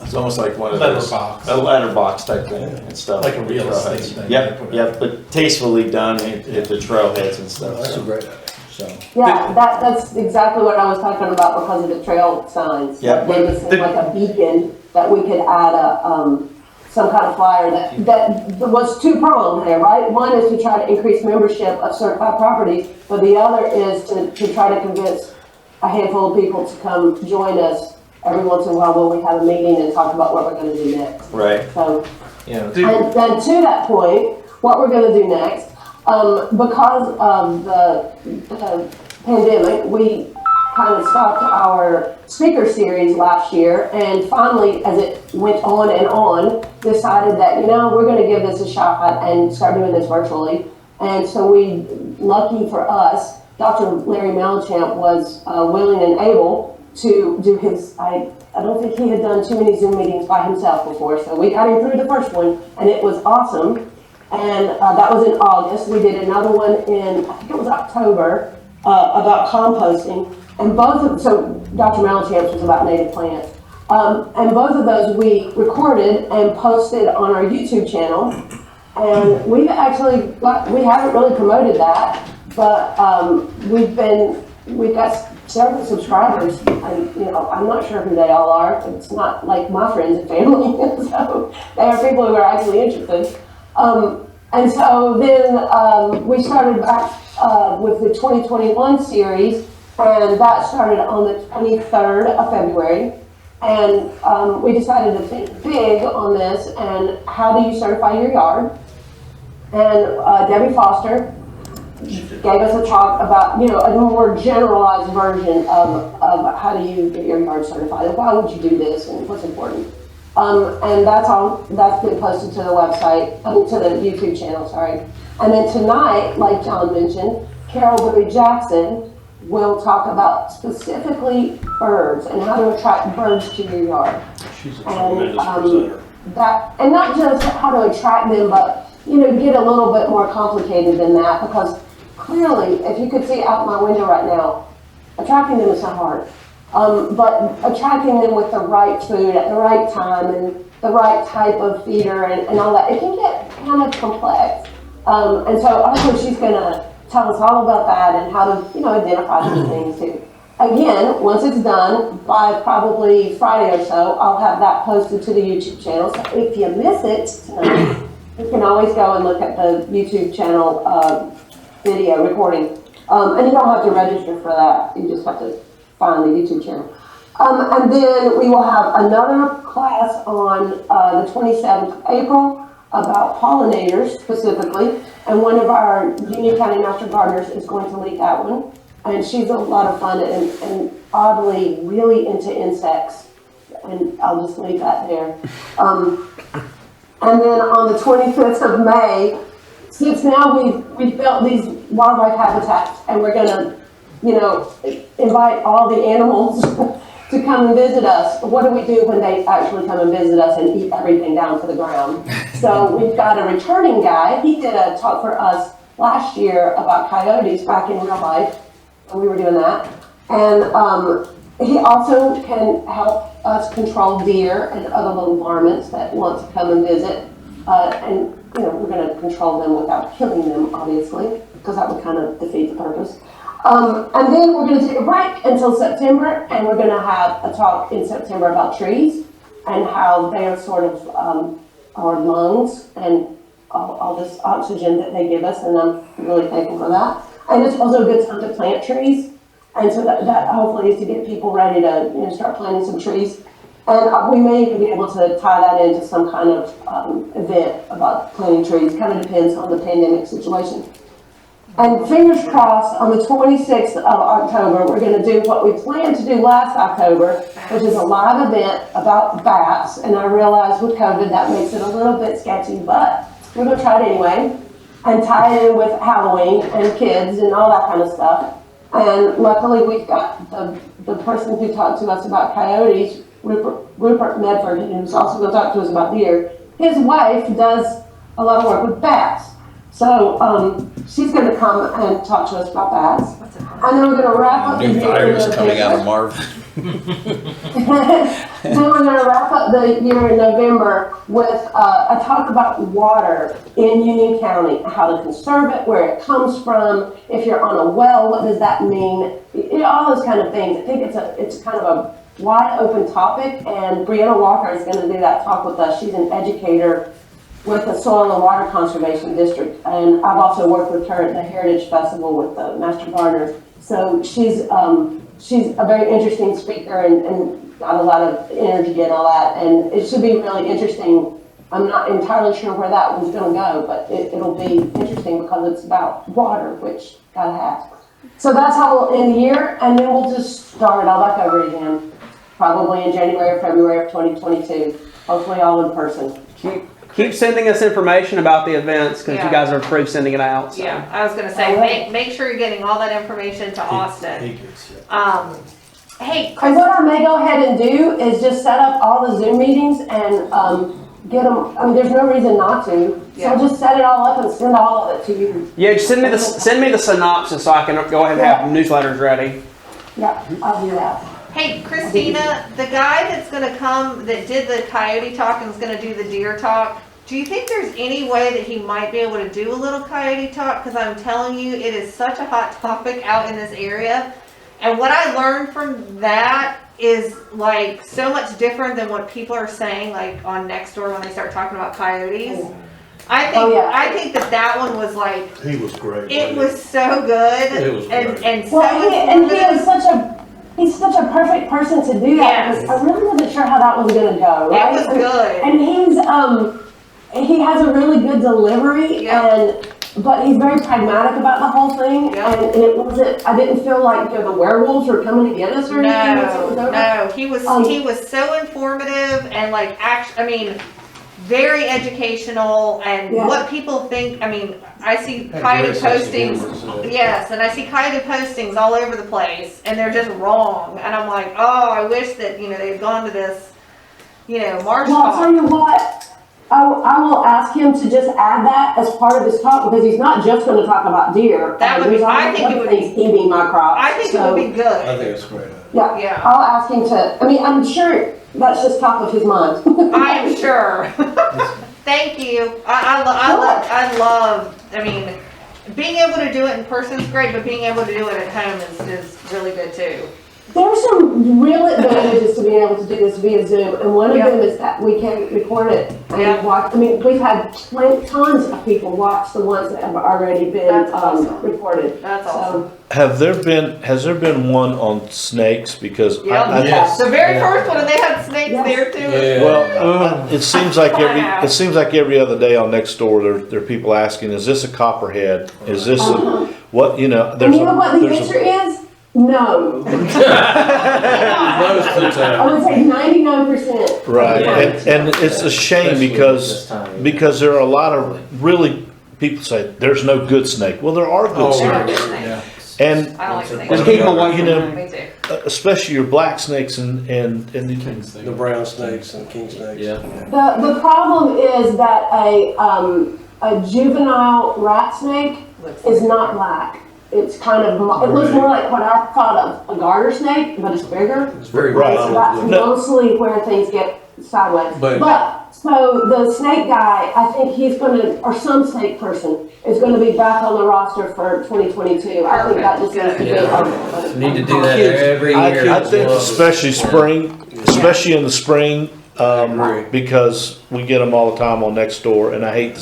it's almost like one of those. Letterbox. A letterbox type thing and stuff. Like a real estate Trailheads. thing. Yep, but tastefully done at the trailheads and stuff. That's a great idea. So, Yeah, that's exactly what I was talking about because of the trail signs. Yep. They just seem like a beacon that we could add some kind of flyer that was two-pronged there, right? One is to try to increase membership of certified properties, but the other is to try to convince a handful of people to come join us every once in a while when we have a meeting and talk about what we're gonna do next. right. So, You know, and then to that point, what we're gonna do next, because of the pandemic, we kind of stopped our speaker series last year, and finally, as it went on, decided that, we're gonna give this a shot and start doing this virtually. And so lucky for us, Dr. Larry Mellenchamp was willing and able to do his, I don't think he had done too many Zoom meetings by himself before, so we got him through the first one, and it was awesome. And that was in August. We did another one in, I think it was October, about composting. And so Dr. Mellenchamp's was about native plants. And both of those we recorded and posted on our YouTube channel. And we haven't really promoted that, but we've got several subscribers. And, I'm not sure who they all are. It's not like my friends and family. So they are people who are actually interested. And so then we started back with the 2021 series, and that started on the 23rd of February. And we decided to think big on this and how do you certify your yard? And Debbie Foster gave us a talk about, a more generalized version of how do you get your yard certified, and why would you do this, and what's important. And that's been posted to the website, to the YouTube channel, sorry. And then tonight, like John mentioned, Carol Bowie Jackson will talk about specifically birds and how to attract birds to your yard. She's a tremendous presenter. And not just how to attract them, but, get a little bit more complicated than that, because clearly, if you could see out my window right now, attracting them is not hard. But attracting them with the right food at the right time and the right type of feeder and all that, it can get kind of complex. And so hopefully she's gonna tell us all about that and how to, identify these things too. Again, once it's done, by probably Friday or so, I'll have that posted to the YouTube channel. So if you miss it tonight, you can always go and look at the YouTube channel video recording. And you don't have to register for that. You just have to find the YouTube channel. And then we will have another class on the 27th of April about pollinators specifically. And one of our Union County Master Gardeners is going to lead that one. And she's a lot of fun and oddly really into insects. And I'll just leave that there. And then on the 25th of May, since now we've built these wildlife habitats and we're gonna, invite all the animals to come and visit us. What do we do when they actually come and visit us and eat everything down to the ground? So we've got a returning guy. He did a talk for us last year about coyotes back in real life, and we were doing that. And he also can help us control deer and other little varmints that want to come and visit. And we're going to control them without killing them, obviously, because that would kind of defeat the purpose. And then we're going to take a break until September, and we're going to have a talk in September about trees and how they are sort of our lungs and all this oxygen that they give us, and I'm really thankful for that. And it's also a good time to plant trees, and so that hopefully is to get people ready to start planting some trees. And we may even be able to tie that into some kind of event about planting trees. Kind of depends on the pandemic situation. And fingers crossed, on the 26th of October, we're going to do what we planned to do last October, which is a live event about bats. And I realize with COVID that makes it a little bit sketchy, but we're gonna try it anyway, and tie it in with Halloween and kids and all that kind of stuff. And luckily, we've got the person who talked to us about coyotes, Rupert Medford, who's also going to talk to us about deer. His wife does a lot of work with bats. So she's going to come and talk to us about bats. And then we're going to wrap up the New year. virus coming out of Marvin. Then we're going to wrap up the year in November with a talk about water in Union County, how to conserve it, where it comes from. If you're on a well, what does that mean? You know, all those kind of things. I think it's kind of a wide open topic, and Brianna Walker is going to do that talk with us. She's an educator with the Soil and Water Conservation District, and I've also worked with her at the Heritage Festival with the Master Gardeners. So she's a very interesting speaker and got a lot of energy and all that, and it should be really interesting. I'm not entirely sure where that one's going to go, but it'll be interesting because it's about water, which gotta have. So that's how we'll end the year, and then we'll just start it all back over again, probably in January or February of 2022, hopefully all in person. Keep sending us information about the events because Yeah. you guys are approved sending it out. So. Yeah, I was gonna say, make sure you're getting all that information to Austin. Hey, And Chris, what I may go ahead and do is just set up all the Zoom meetings and get them, I mean, there's no reason not to. So I'll just set it all up and send all of it to you. Yeah, just send me the synopsis so I can go ahead and have newsletters ready. Yeah, I'll do that. hey, Christina, the guy that's gonna come, that did the coyote talk and is gonna do the deer talk, do you think there's any way that he might be able to do a little coyote talk? Because I'm telling you, it is such a hot topic out in this area. And what I learned from that is like so much different than what people are saying, like on Nextdoor when they start talking about coyotes. I think that one was like, He was great. it was so good. It was great. and so Well, he's such a perfect person to do that. Yes. Because I really wasn't sure how that was gonna go, right? It was good. And he has a really good delivery, but he's very pragmatic about the whole thing. Yep. And it wasn't, I didn't feel like the werewolves were coming to get us or anything. once it was over. No, he was so informative and like very educational and what people think. I mean, I see coyote postings. Yes, and I see coyote postings all over the place, and they're just wrong. And I'm like, oh, I wish that they had gone to this, march Well, I'll talk. tell you what, I will ask him to just add that as part of his talk because he's not just going to talk about deer. That would be. I think it would be. Eating my crops. I think it would be good. I think it's great. Yeah. I'll ask him to. I mean, I'm sure that's just top of his mind. I am sure. Thank you. I love. I mean, being able to do it in person is great, but being able to do it at home is really good too. There's some real advantages to being able to do this via Zoom, and one of them is that we can record it and watch. I mean, we've had tons of people watch the ones that have already been recorded. That's awesome. Has there been one on snakes? Because The very first one, and they had snakes there too. Yeah. Well, it seems like every other day on Nextdoor there are people asking, is this a copperhead? Is this a what? And you know what the answer is? No. Most of the time. I would say 99%. Right, and it's a shame because there are a lot of really people say there's no good snake. Well, there are good snakes, and I don't like snakes. Just keep them away. Me too. especially your black snakes and the brown snakes and king snakes. Yeah. The problem is that a juvenile rat snake is not black. It's kind of, it looks more like what I thought of a garter snake, but it's bigger. It's very Right. So that's mostly where things get sideways. So the snake guy, I think he's gonna, or some snake person, is gonna be back on the roster for 2022. I think that just needs to be. Need to do that every year. I think especially in the spring, because we get them all the time on Nextdoor, and I hate to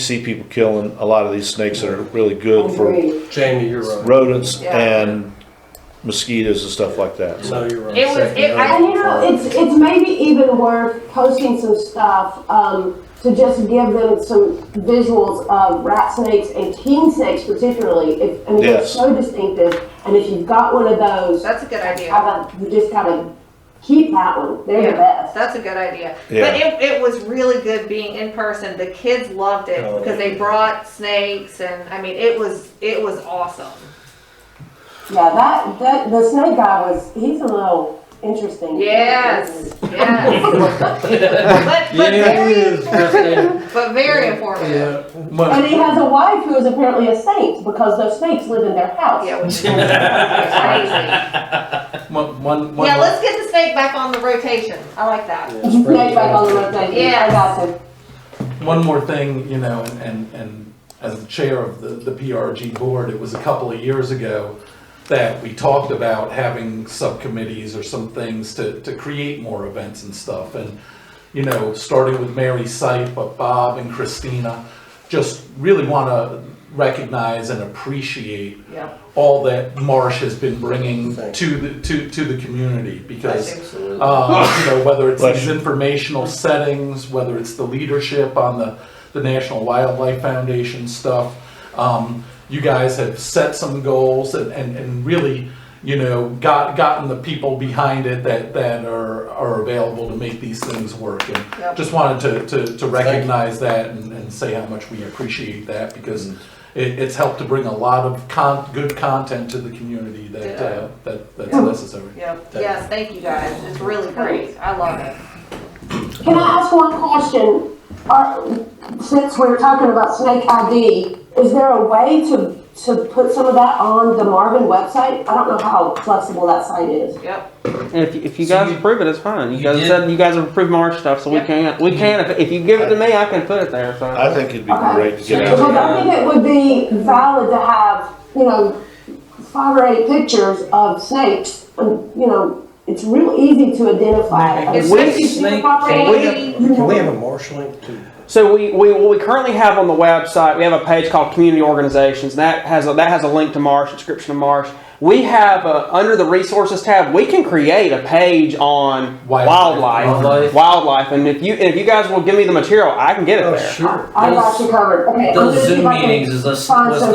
see people killing a lot of these snakes that are really good for Jamie, you're right. rodents and mosquitoes and stuff like that. No, you're right. And you know, it's maybe even worth posting some stuff to just give them some visuals of rat snakes and king snakes particularly. It's so distinctive, and if you've got one of those, That's a good idea. you just gotta keep that one. They're the best. That's a good idea. Yeah. But it was really good being in person. The kids loved it because they brought snakes, and I mean it was awesome. Yeah, that the snake guy he's a little interesting. Yes. but very informative. And he has a wife who is apparently a saint because those snakes live in their house. Yeah, which is crazy. Yeah, let's get the snake back on the rotation. I like that. Snake back on the rotation. Yes. I got you. One more thing, you know, and as the chair of the PR&G board, it was a couple of years ago that we talked about having subcommittees or some things to create more events and stuff. And, you know, starting with Mary Sipe, but Bob and Christina, just really want to recognize and appreciate all that Marsh has been bringing to the community, because you know, whether it's these informational settings, whether it's the leadership on the National Wildlife Foundation stuff, you guys have set some goals and really, you know, gotten the people behind it that are available to make these things work. And just wanted to recognize that and say how much we appreciate that, because it's helped to bring a lot of good content to the community that's necessary. Yes, thank you guys. It's really great. I love it. Can I ask one question? Since we're talking about snake ID, is there a way to put some of that on the Marvin website? I don't know how flexible that site is. If you guys approve it, it's fine. You guys said you guys have approved March stuff, so we can. If you give it to me, I can put it there. So I think it'd be great to get it. Because I think it would be valid to have, you know, 5 or 8 pictures of snakes. And, you know, it's real easy to identify. Can we have a Marsh link too? So we currently have on the website, we have a page called Community Organizations, and that has a link to Marsh, description of Marsh. We have under the Resources tab, we can create a page on wildlife, and if you guys will give me the material, I can get it there. Sure. I got you covered. Okay. Those Zoom meetings, was the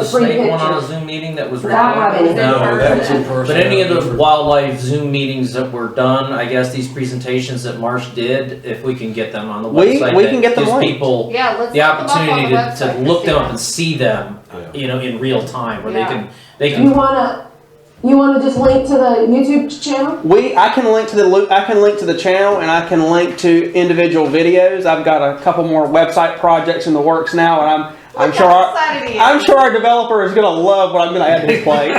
snake one on a Zoom meeting that was recorded? No, that was in person. But any of the wildlife Zoom meetings that were done, I guess these presentations that Marsh did, if we can get them on the website, we can get them gives linked. people let's the opportunity to look them up up and see them, you know, in real time, where they can. You want to just link to the YouTube channel? I can link to the channel, and I can link to individual videos. I've got a couple more website projects in the works now, and I'm sure our developer is going to love what I'm going to add to his plate.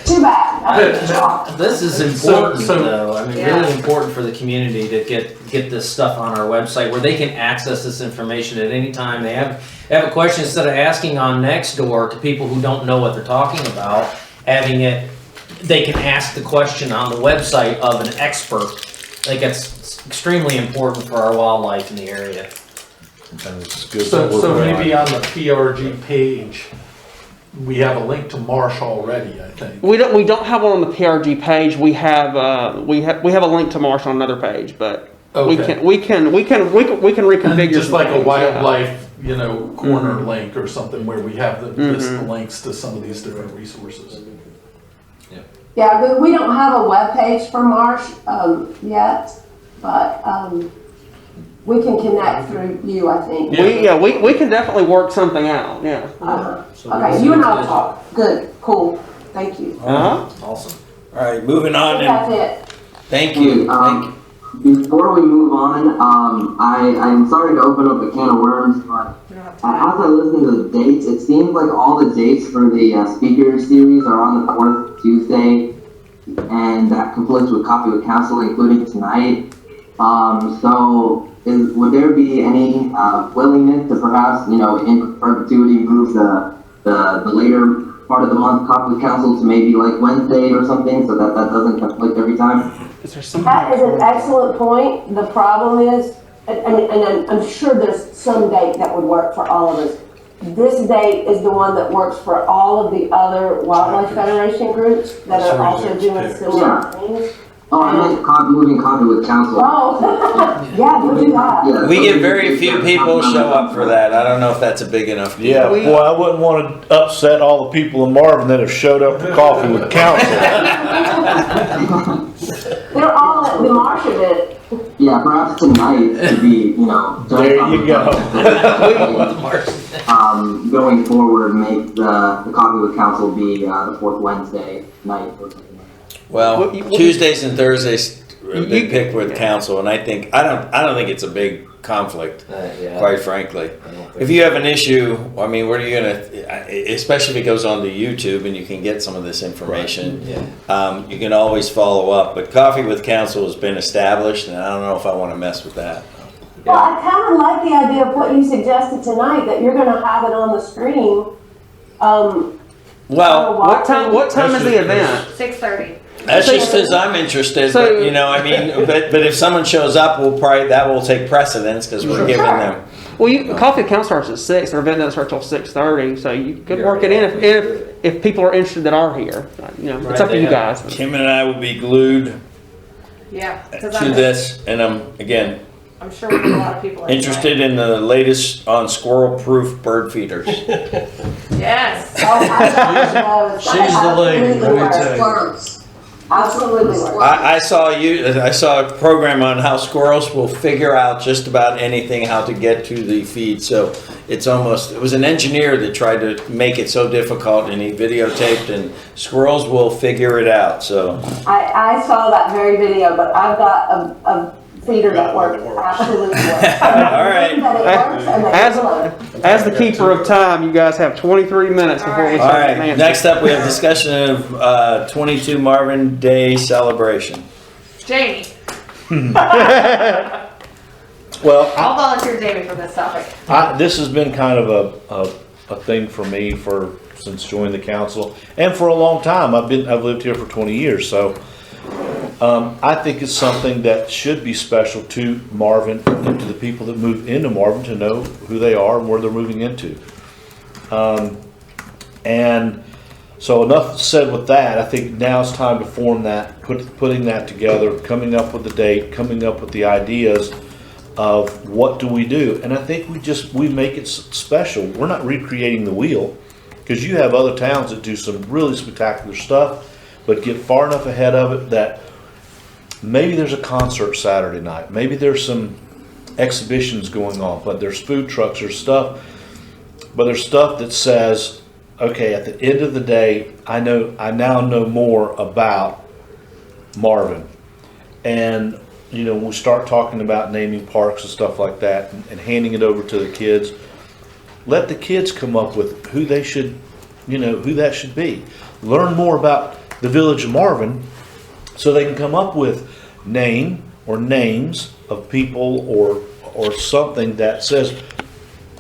Too bad. This is important, though. I mean, really important for the community to get this stuff on our website, where they can access this information at any time. They have a question, instead of asking on Nextdoor to people who don't know what they're talking about. Having it, they can ask the question on the website of an expert. I think that's extremely important for our wildlife in the area. So maybe on the PR&G page, we have a link to Marsh already, I think. We don't have one on the PR&G page. We have a link to Marsh on another page, but we can reconfigure just like a wildlife, you know, corner link or something where we have the links to some of these different resources. Yeah, but we don't have a web page for Marsh yet, but we can connect through you, I think. We can definitely work something out. Yeah. Okay, you and I'll talk. Good, cool. Thank you. Awesome. All right, moving on. That's it. Thank you. Before we move on, I'm sorry to open up a can of worms, but as I listen to the dates, it seems like all the dates for the speaker series are on the 4th Tuesday, and that conflicts with Coffee with Council, including tonight. Would there be any willingness to perhaps, you know, in perpetuity move the later part of the month Coffee with Council to maybe like Wednesday or something, so that doesn't conflict every time? That is an excellent point. The problem is, and I'm sure there's some date that would work for all of us. This date is the one that works for all of the other Wildlife Federation groups that are also doing similar things. Oh, I meant moving Coffee with Council. Oh, yeah, we'll do that. Yeah, We get very few people show up for that. I don't know if that's a big enough deal. Yeah, boy, I wouldn't want to upset all the people in Marvin that have showed up for Coffee with Council. They're all at the Marsh event. Yeah, perhaps tonight to be, There you go. Going forward, make the Coffee with Council be the fourth Wednesday night or something like that. Well, Tuesdays and Thursdays have been picked with council, and I don't think it's a big conflict, quite frankly. If you have an issue, I mean, what are you gonna, especially if it goes on to YouTube and you can get some of this information, you can always follow up. But Coffee with Council has been established, and I don't know if I want to mess with that. Well, I kind of like the idea of what you suggested tonight, that you're gonna have it on the screen. Well, What time is the event? 6:30. that's just because I'm interested, So- but I mean, but if someone shows up, that will take precedence because we're giving them. Well, Coffee with Council starts at 6. Their event doesn't start till 6:30, so you could work it in if people are interested that are here. It's up to you guys. Kim and I will be glued Yeah. 'Cause to this, and again, I'm sure we get a lot of people interested in the latest on squirrel-proof bird feeders. Yes. She's the lady, let me tell you. Absolutely works. I saw a program on how squirrels will figure out just about anything how to get to the feed. So it was an engineer that tried to make it so difficult, and he videotaped, and squirrels will figure it out. So I saw that very video, but I've got a feeder that works absolutely works. all right. As the keeper of time, you guys have 23 minutes before we All start. right, next up we have discussion of 22 Marvin Day celebration. Jamie. Well, I'll volunteer Jamie for this topic. this has been kind of a thing for me since joining the council, and for a long time. I've lived here for 20 years, so I think it's something that should be special to Marvin and to the people that move into Marvin to know who they are and where they're moving into. And so enough said with that. I think now it's time to form that, putting that together, coming up with the date, coming up with the ideas of what do we do. And I think we make it special. We're not recreating the wheel, because you have other towns that do some really spectacular stuff, but get far enough ahead of it that maybe there's a concert Saturday night, maybe there's some exhibitions going on, but there's food trucks, there's stuff that says, okay, at the end of the day, I now know more about Marvin. And when we start talking about naming parks and stuff like that, and handing it over to the kids, let the kids come up with who they should, who that should be. Learn more about the village of Marvin, so they can come up with name or names of people or something that says,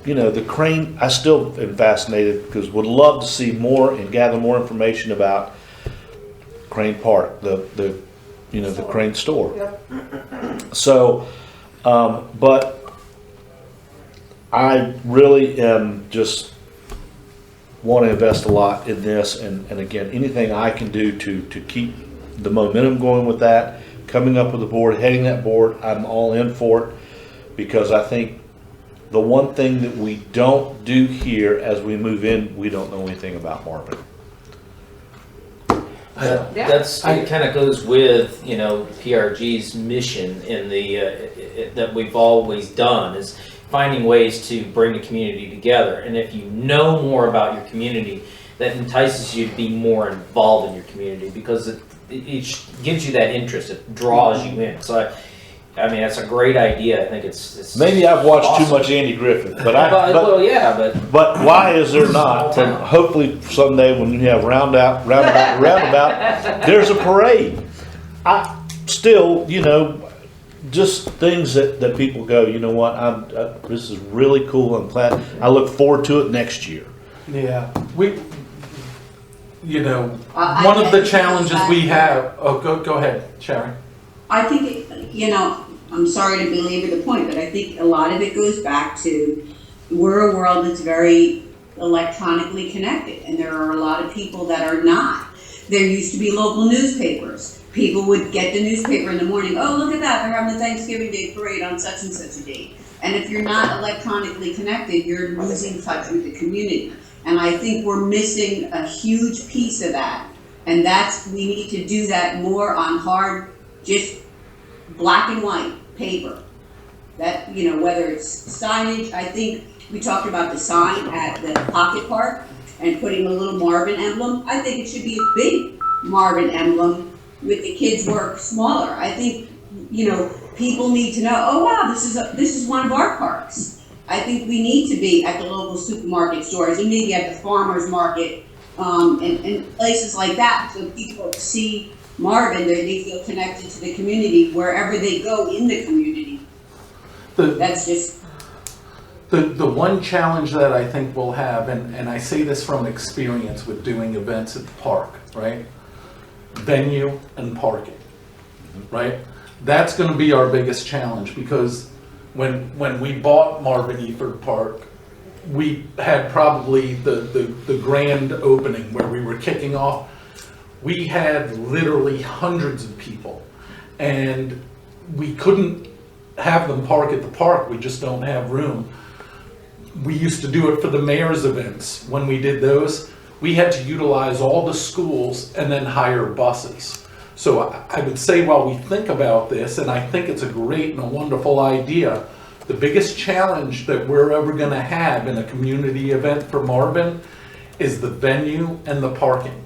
the Crane. I still am fascinated, because would love to see more and gather more information about Crane Park, the Crane store. Yep. So, but I really am just want to invest a lot in this, and again, anything I can do to keep the momentum going with that, coming up with a board, heading that board, I'm all in for it, because I think the one thing that we don't do here as we move in, we don't know anything about Marvin. It kind of goes with PRG's mission in that we've always done, is finding ways to bring the community together. And if you know more about your community, that entices you to be more involved in your community, because it gives you that interest. It draws you in. So I mean, that's a great idea. I think it's maybe I've watched awesome. too much Andy Griffith, but but why is there not? And hopefully someday when you have roundabout, there's a parade. I still, just things that people go, you know what? This is really cool. I'm glad. I look forward to it next year. Yeah, one of the challenges we have. Oh, go ahead, Sharon. I think, I'm sorry to belabor the point, but I think a lot of it goes back to, we're a world that's very electronically connected, and there are a lot of people that are not. There used to be local newspapers. People would get the newspaper in the morning, oh, look at that, they're having the Thanksgiving Day parade on such and such a date. And if you're not electronically connected, you're losing touch with the community. And I think we're missing a huge piece of that. And we need to do that more on just black and white paper. That, you know, whether it's signage, I think we talked about the sign at the Pocket Park and putting a little Marvin emblem. I think it should be a big Marvin emblem with the kids' work smaller. I think, you know, people need to know, oh wow, this is one of our parks. I think we need to be at the local supermarket stores and maybe at the farmer's market, and places like that, so people see Marvin, they feel connected to the community wherever they go in the community. That's just the one challenge that I think we'll have, and I say this from experience with doing events at the park, right? Venue and parking, right? That's going to be our biggest challenge, because when we bought Marvin Eford Park, we had probably the grand opening where we were kicking off. We had literally hundreds of people, and we couldn't have them park at the park. We just don't have room. We used to do it for the mayor's events. When we did those, we had to utilize all the schools and then hire buses. So I would say, while we think about this, and I think it's a great and a wonderful idea, the biggest challenge that we're ever going to have in a community event for Marvin is the venue and the parking.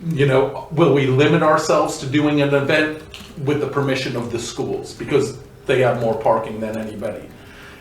You know, will we limit ourselves to doing an event with the permission of the schools because they have more parking than anybody?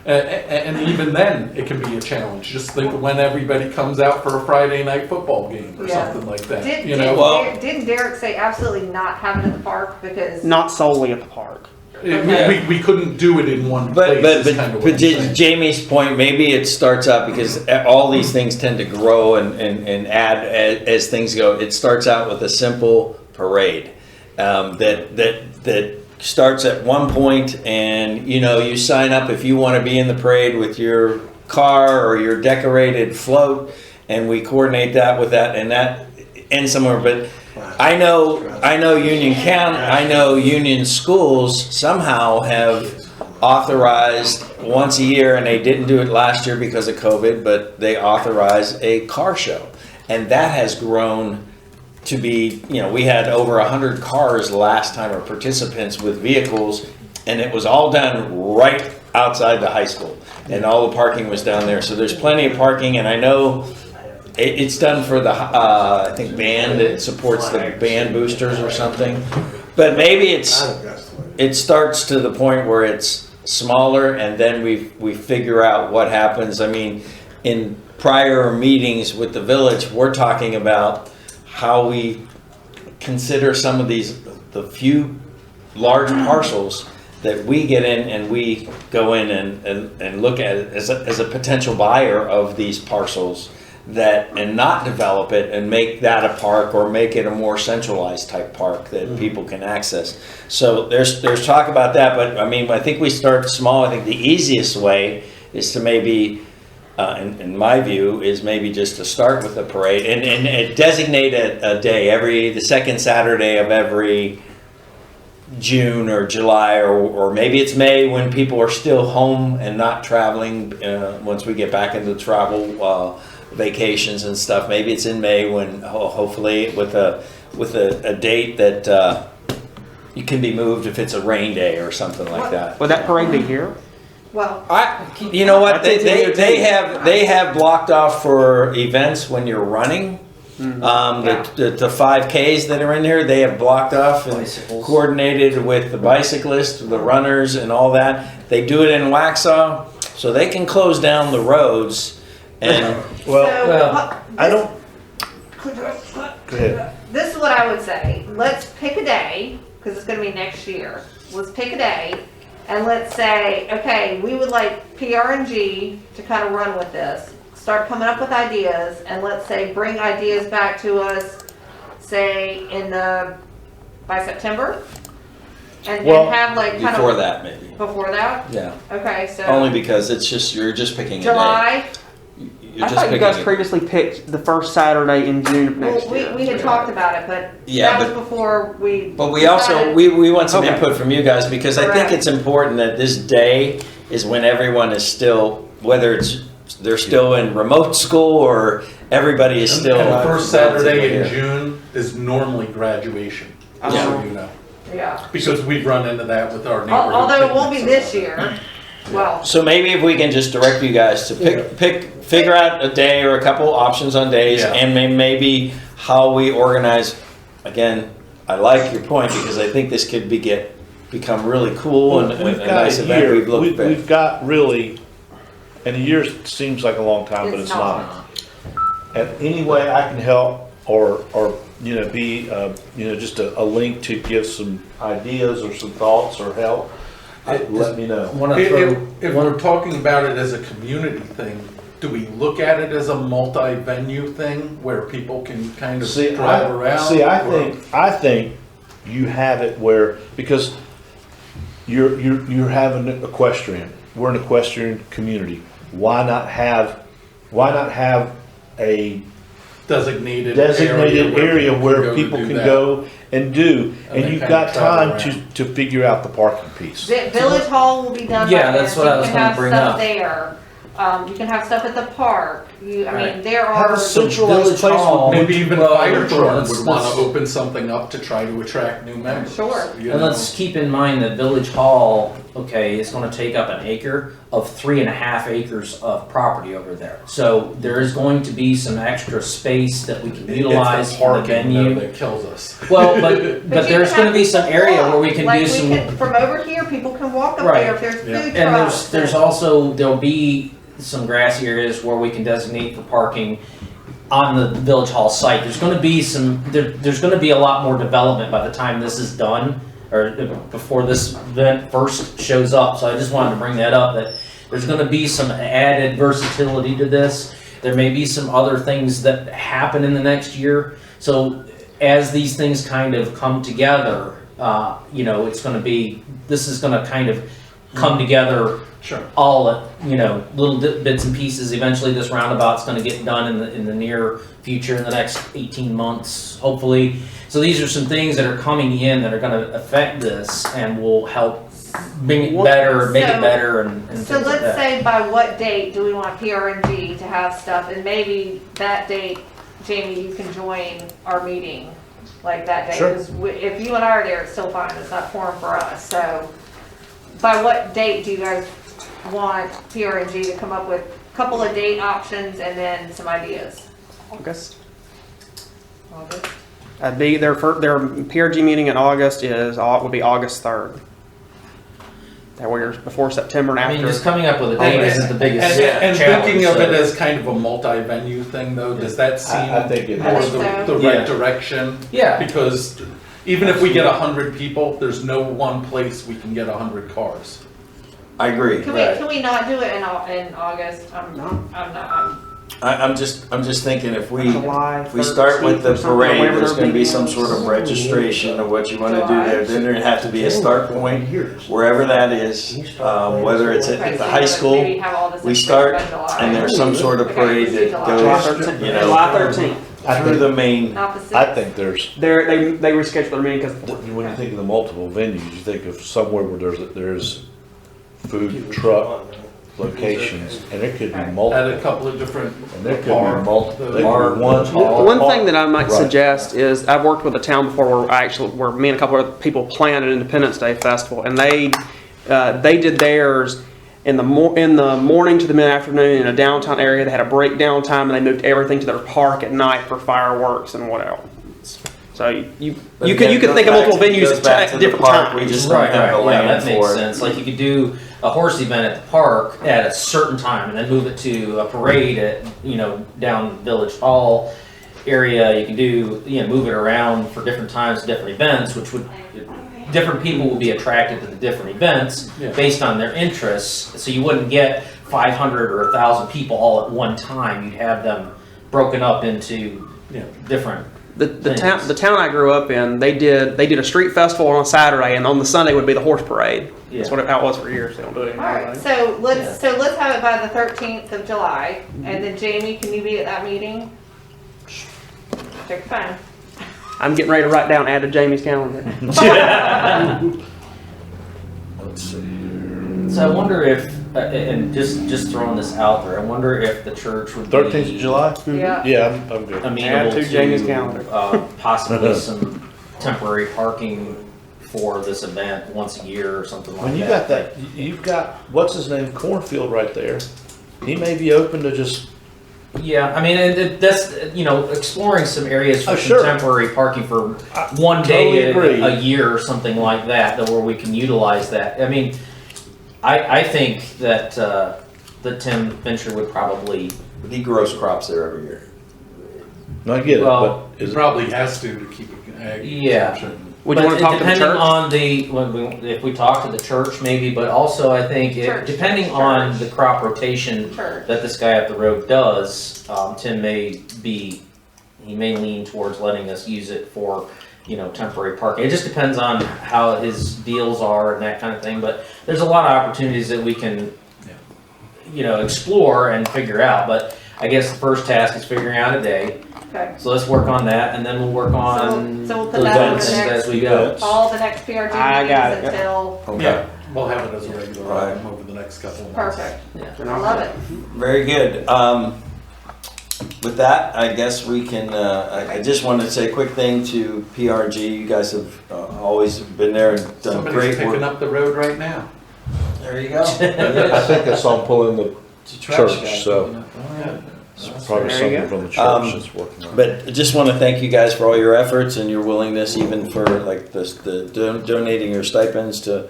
And even then, it can be a challenge. Just think when everybody comes out for a Friday night football game or something like that. Didn't Derek say absolutely not have it at the park because Not solely at the park. We couldn't do it in one place. But Jamie's point, maybe it starts out, because all these things tend to grow and add as things go. It starts out with a simple parade that starts at one point, and you know, you sign up if you want to be in the parade with your car or your decorated float, and we coordinate that with that, and that ends somewhere. But I know Union County, I know Union Schools somehow have authorized once a year, and they didn't do it last year because of COVID, but they authorized a car show, and that has grown to be, you know, we had over 100 cars last time, or participants with vehicles, and it was all done right outside the high school, and all the parking was down there. So there's plenty of parking, and I know it's done for the, I think, band. It supports the band boosters or something. But maybe it starts to the point where it's smaller, and then we figure out what happens. I mean, in prior meetings with the village, we're talking about how we consider some of the few large parcels that we get in, and we go in and look at it as a potential buyer of these parcels, and not develop it and make that a park, or make it a more centralized type park that people can access. So there's talk about that, but I mean, I think we start small. I think the easiest way is to maybe, in my view, is maybe just to start with a parade and designate a day, the second Saturday of every June or July, or maybe it's May, when people are still home and not traveling, once we get back into travel vacations and stuff. Maybe it's in May, when hopefully with a date that you can be moved if it's a rain day or something like that. Would that parade be here? well, You know what, they have blocked off for events when you're running. The 5Ks that are in here, they have blocked off and coordinated with the bicyclists, the runners, and all that. They do it in Waxhaw, so they can close down the roads. And I don't. Go ahead. This is what I would say. Let's pick a day, because it's going to be next year. Let's pick a day, and let's say, okay, we would like PR&G to kind of run with this. Start coming up with ideas, and let's say bring ideas back to us, say by September, and have like kind before of that, maybe. Before that. Yeah. Okay, so only because you're just picking July. a day. I thought you guys previously picked the first Saturday in June of next year. We had talked about it, but Yeah, that was before we. But we also we want some input from you guys, because I think it's important that this day is when everyone is still, whether they're still in remote school or everybody is still. And the first Saturday in June is normally graduation. Yeah. So you know. Yeah. Because we've run into that with our neighborhood. Although it won't be picnics this and year. Well, So maybe if we can just direct you guys to figure out a day or a couple options on days, Yeah. and maybe how we organize. Again, I like your point because I think this could become really cool and We've a got nice a event. year, We've looked at. we've got really, and a year seems like a long time, but It's it's not. And any way I can help or, be, just a link to give some ideas or some thoughts or help, let me know. Want to If we're talking about it as a community thing, do we look at it as a multi-venue thing where people can kind of drive around? I think you have it where, because you're having equestrian. We're an equestrian community. Why not have a designated area where people can go and do, and they you've kind got of travel time around. to figure out the parking piece. Village Hall will be done. Yeah, by that's then. what I was You gonna can bring have stuff up. there. You can have stuff at the park. I Right. mean, there Have are. a centralized Village place Hall. Maybe even Well, fire truck let's- would want let's- to open something up to try to attract new members. Sure. you And know? let's keep in mind that Village Hall, okay, is gonna take up an acre of 3.5 acres of property over there. So there is going to be some extra space that we can utilize It's the for the parking venue. that kills us. Well, but you there's can gonna have be some people area walk. where we can Like do some. from over here, people can walk up Right. there if there's food And trucks. there's also, there'll be some grassy areas where we can designate for parking on the Village Hall site. There's gonna be there's gonna be a lot more development by the time this is done, or before this event first shows up. So I just wanted to bring that up, that there's gonna be some added versatility to this. There may be some other things that happen in the next year. So as these things kind of come together, this is gonna kind of come together Sure. all at, little bits and pieces. Eventually this roundabout's gonna get done in the near future, in the next 18 months, hopefully. So these are some things that are coming in that are gonna affect this and will help bring it better, make it better, and So things like let's that. say by what date do we want PR&G to have stuff, and maybe that date, Jamie, you can join our meeting, like that day. Sure. 'Cause if you and I are there, it's still fine, it's not quorum for us, so. By what date do you guys want PR&G to come up with a couple of date options and then some ideas? August. August? Their PRG meeting in August would be August 3rd. That we're before September and I after. mean, just coming up with a date isn't the biggest And challenge. thinking of it so- as kind of a multi-venue thing though, does that seem I think it more is. the Yeah. right direction? Yeah. Because even if we get 100 people, there's no one place we can get 100 cars. I agree. Can we not do it in August? I'm just thinking if we July start with the 13th or something, parade, whatever there's their gonna be meeting some is. sort of registration of what you wanna do July. there. Then there'd have to be a start point, whether that is, whether it's Okay, at the so high school, maybe have all this we information start, by July. and there's some sort of Okay, parade let's do that July. goes, July 13th. through the main. Not the 6th? I think there's, They rescheduled their meeting because when you think of the multiple venues, you think of somewhere where there's food truck locations, and there could be At a multiple. couple of different. And there could be park, multiple. the- There could be one. One thing that I might Right. suggest is I've worked with a town before where me and a couple of people planned an Independence Day festival, and they did theirs in the morning to the mid afternoon in a downtown area. They had a breakdown time, and they moved everything to their park at night for fireworks and whatever. So you could think of multiple venues at different times. We just don't Right, have the right, yeah, land that makes for it. sense. Like you could do a horse event at the park at a certain time and then move it to a parade at, down Village Hall area. You can do, move it around for different times, different events, different people will be attracted to the different events based on their interests. So you wouldn't get 500 or 1,000 people all at one time. You'd have them broken up into, different. The town I grew up in, they did a street festival on Saturday, and on the Sunday would be the horse parade. That's how it was for years. They don't do it anymore. All right, so let's have it by the 13th of July, and then Jamie, can you be at that meeting? Check your phone. I'm getting ready to write down add to Jamie's calendar. Let's see. So I wonder if, and just throwing this out there, I wonder if the church would be 13th of July? Yeah. Yeah, I'm good. amenable Add to Jamie's calendar. possibly some temporary parking for this event once a year or something like When you that. got that, you've got, what's his name, Cornfield right there. He may be open to just, Yeah, I mean, that's, exploring some areas for Oh, some sure. temporary parking for one totally day agree. a year or something like that, where we can utilize that. I mean, I think that Tim Venture would probably, He grows crops there every year. I get it, Well, but He is it? probably has to keep it. Yeah. Would you want to talk to the depending church? on if we talk to the church maybe, but also I think Church, depending on church. the crop rotation Church. that this guy up the road does, Tim he may lean towards letting us use it for, temporary parking. It just depends on how his deals are and that kind of thing, but there's a lot of opportunities that we can, explore and figure out, but I guess the first task is figuring out a day. Okay. So let's work on that, and then we'll work on So we'll put the that on events the next, as we go. Events. all the next PRG I got meetings it. until, Okay. Yeah, we'll have it as a regular Right. item over the next couple of months. perfect. Yeah. I love it. Very good. With that, I guess we can, I just wanted to say a quick thing to PR&G. You guys have always been there and done Somebody's great picking work. up the road right now. There you go. I think I saw him pull in the It's a trash guy. church, so Yeah. it's probably There you something go. from the church that's working on it. But I just want to thank you guys for all your efforts and your willingness, even for like donating your stipends to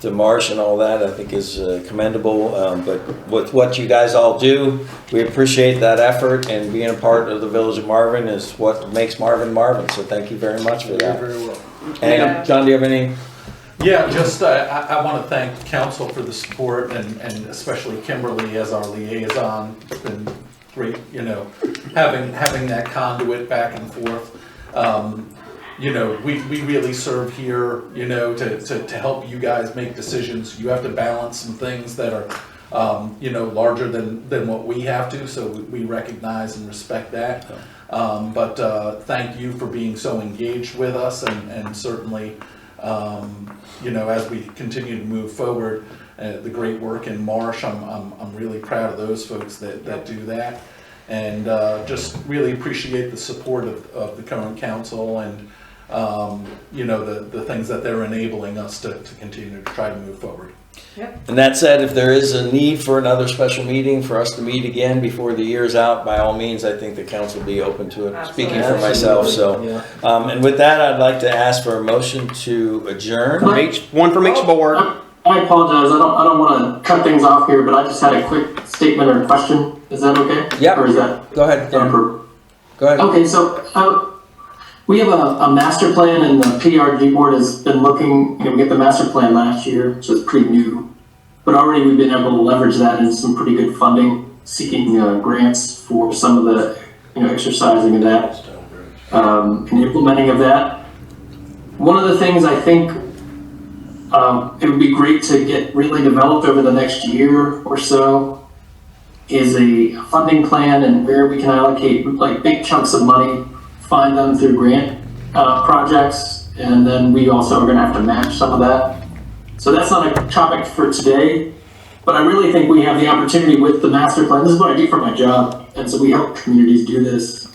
Marsh and all that. I think is commendable. But with what you guys all do, we appreciate that effort, and being a part of the Village of Marvin is what makes Marvin Marvin. So thank you very much for that. Very well. And John, do you have any? Yeah, just, I want to thank council for the support and especially Kimberly as our liaison. It's been great, having that conduit back and forth. We really serve here, to help you guys make decisions. You have to balance some things that are, larger than what we have to, so we recognize and respect that. But thank you for being so engaged with us and certainly, as we continue to move forward, the great work in Marsh, I'm really proud of those folks that do that. And just really appreciate the support of the current council and, the things that they're enabling us to continue to try to move forward. And that said, if there is a need for another special meeting for us to meet again before the year's out, by all means, I think the council will be open to it, speaking for myself, so. Yeah. And with that, I'd like to ask for a motion to adjourn. One from each board. I apologize, I don't want to cut things off here, but I just had a quick statement or question. Is that okay? Yep. Or is that? Go ahead, Dan. Go ahead. Okay, so we have a master plan, and the PRG board has been looking, we get the master plan last year, so it's pretty new. But already we've been able to leverage that into some pretty good funding, seeking grants for some of the, exercising of that, and implementing of that. One of the things I think it would be great to get really developed over the next year or so is a funding plan and where we can allocate like big chunks of money, find them through grant projects, and then we also are going to have to match some of that. So that's not a topic for today, but I really think we have the opportunity with the master plan. This is what I do for my job, and so we help communities do this.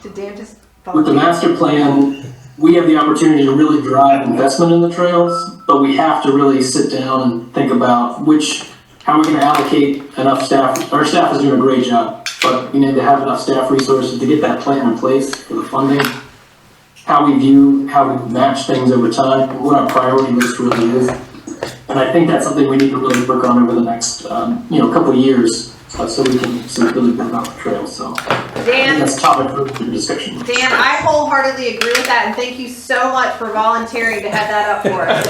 Did Dan just With the master plan, we have the opportunity to really drive investment in the trails, but we have to really sit down and think about how we're going to allocate enough staff. Our staff is doing a great job, but we need to have enough staff resources to get that plan in place for the funding, how we match things over time, and what our priority list really is. And I think that's something we need to really work on over the next, couple of years, so we can really build out the trails. So Dan, that's a topic for discussion. Dan, I wholeheartedly agree with that, and thank you so much for volunteering to head that up for us.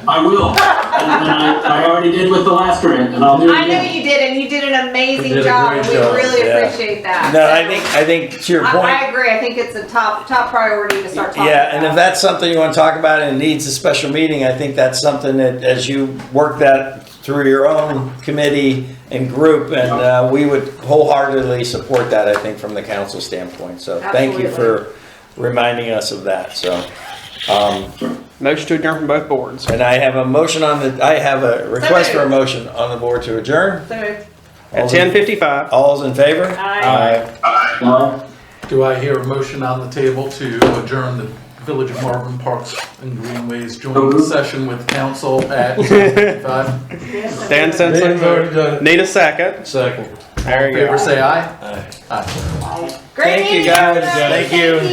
I will. And I already did with the last grant, and I'll do it I know again. you did, and you did an amazing You did a job, great and we job, really yeah. appreciate that. No, So, I think to your I point, agree. I think it's a top priority to start talking yeah, and if about. that's something you want to talk about and needs a special meeting, I think that's something that as you work that through your own committee and group, and we would wholeheartedly support that, I think, from the council standpoint. So thank you for reminding us of that. So, Motion to adjourn from both boards. and I have a request for a motion on the board to adjourn. So, At 10:55. All's in favor? Aye. Aye. Do I hear a motion on the table to adjourn the Village of Marvin Parks and Greenways joint session with council at 5. Dan Dan's already Simpson. done it. Need a second. Second. There you Favor go. say aye. Aye. Aye. Great Thank you meeting, guys. everybody. Thank you.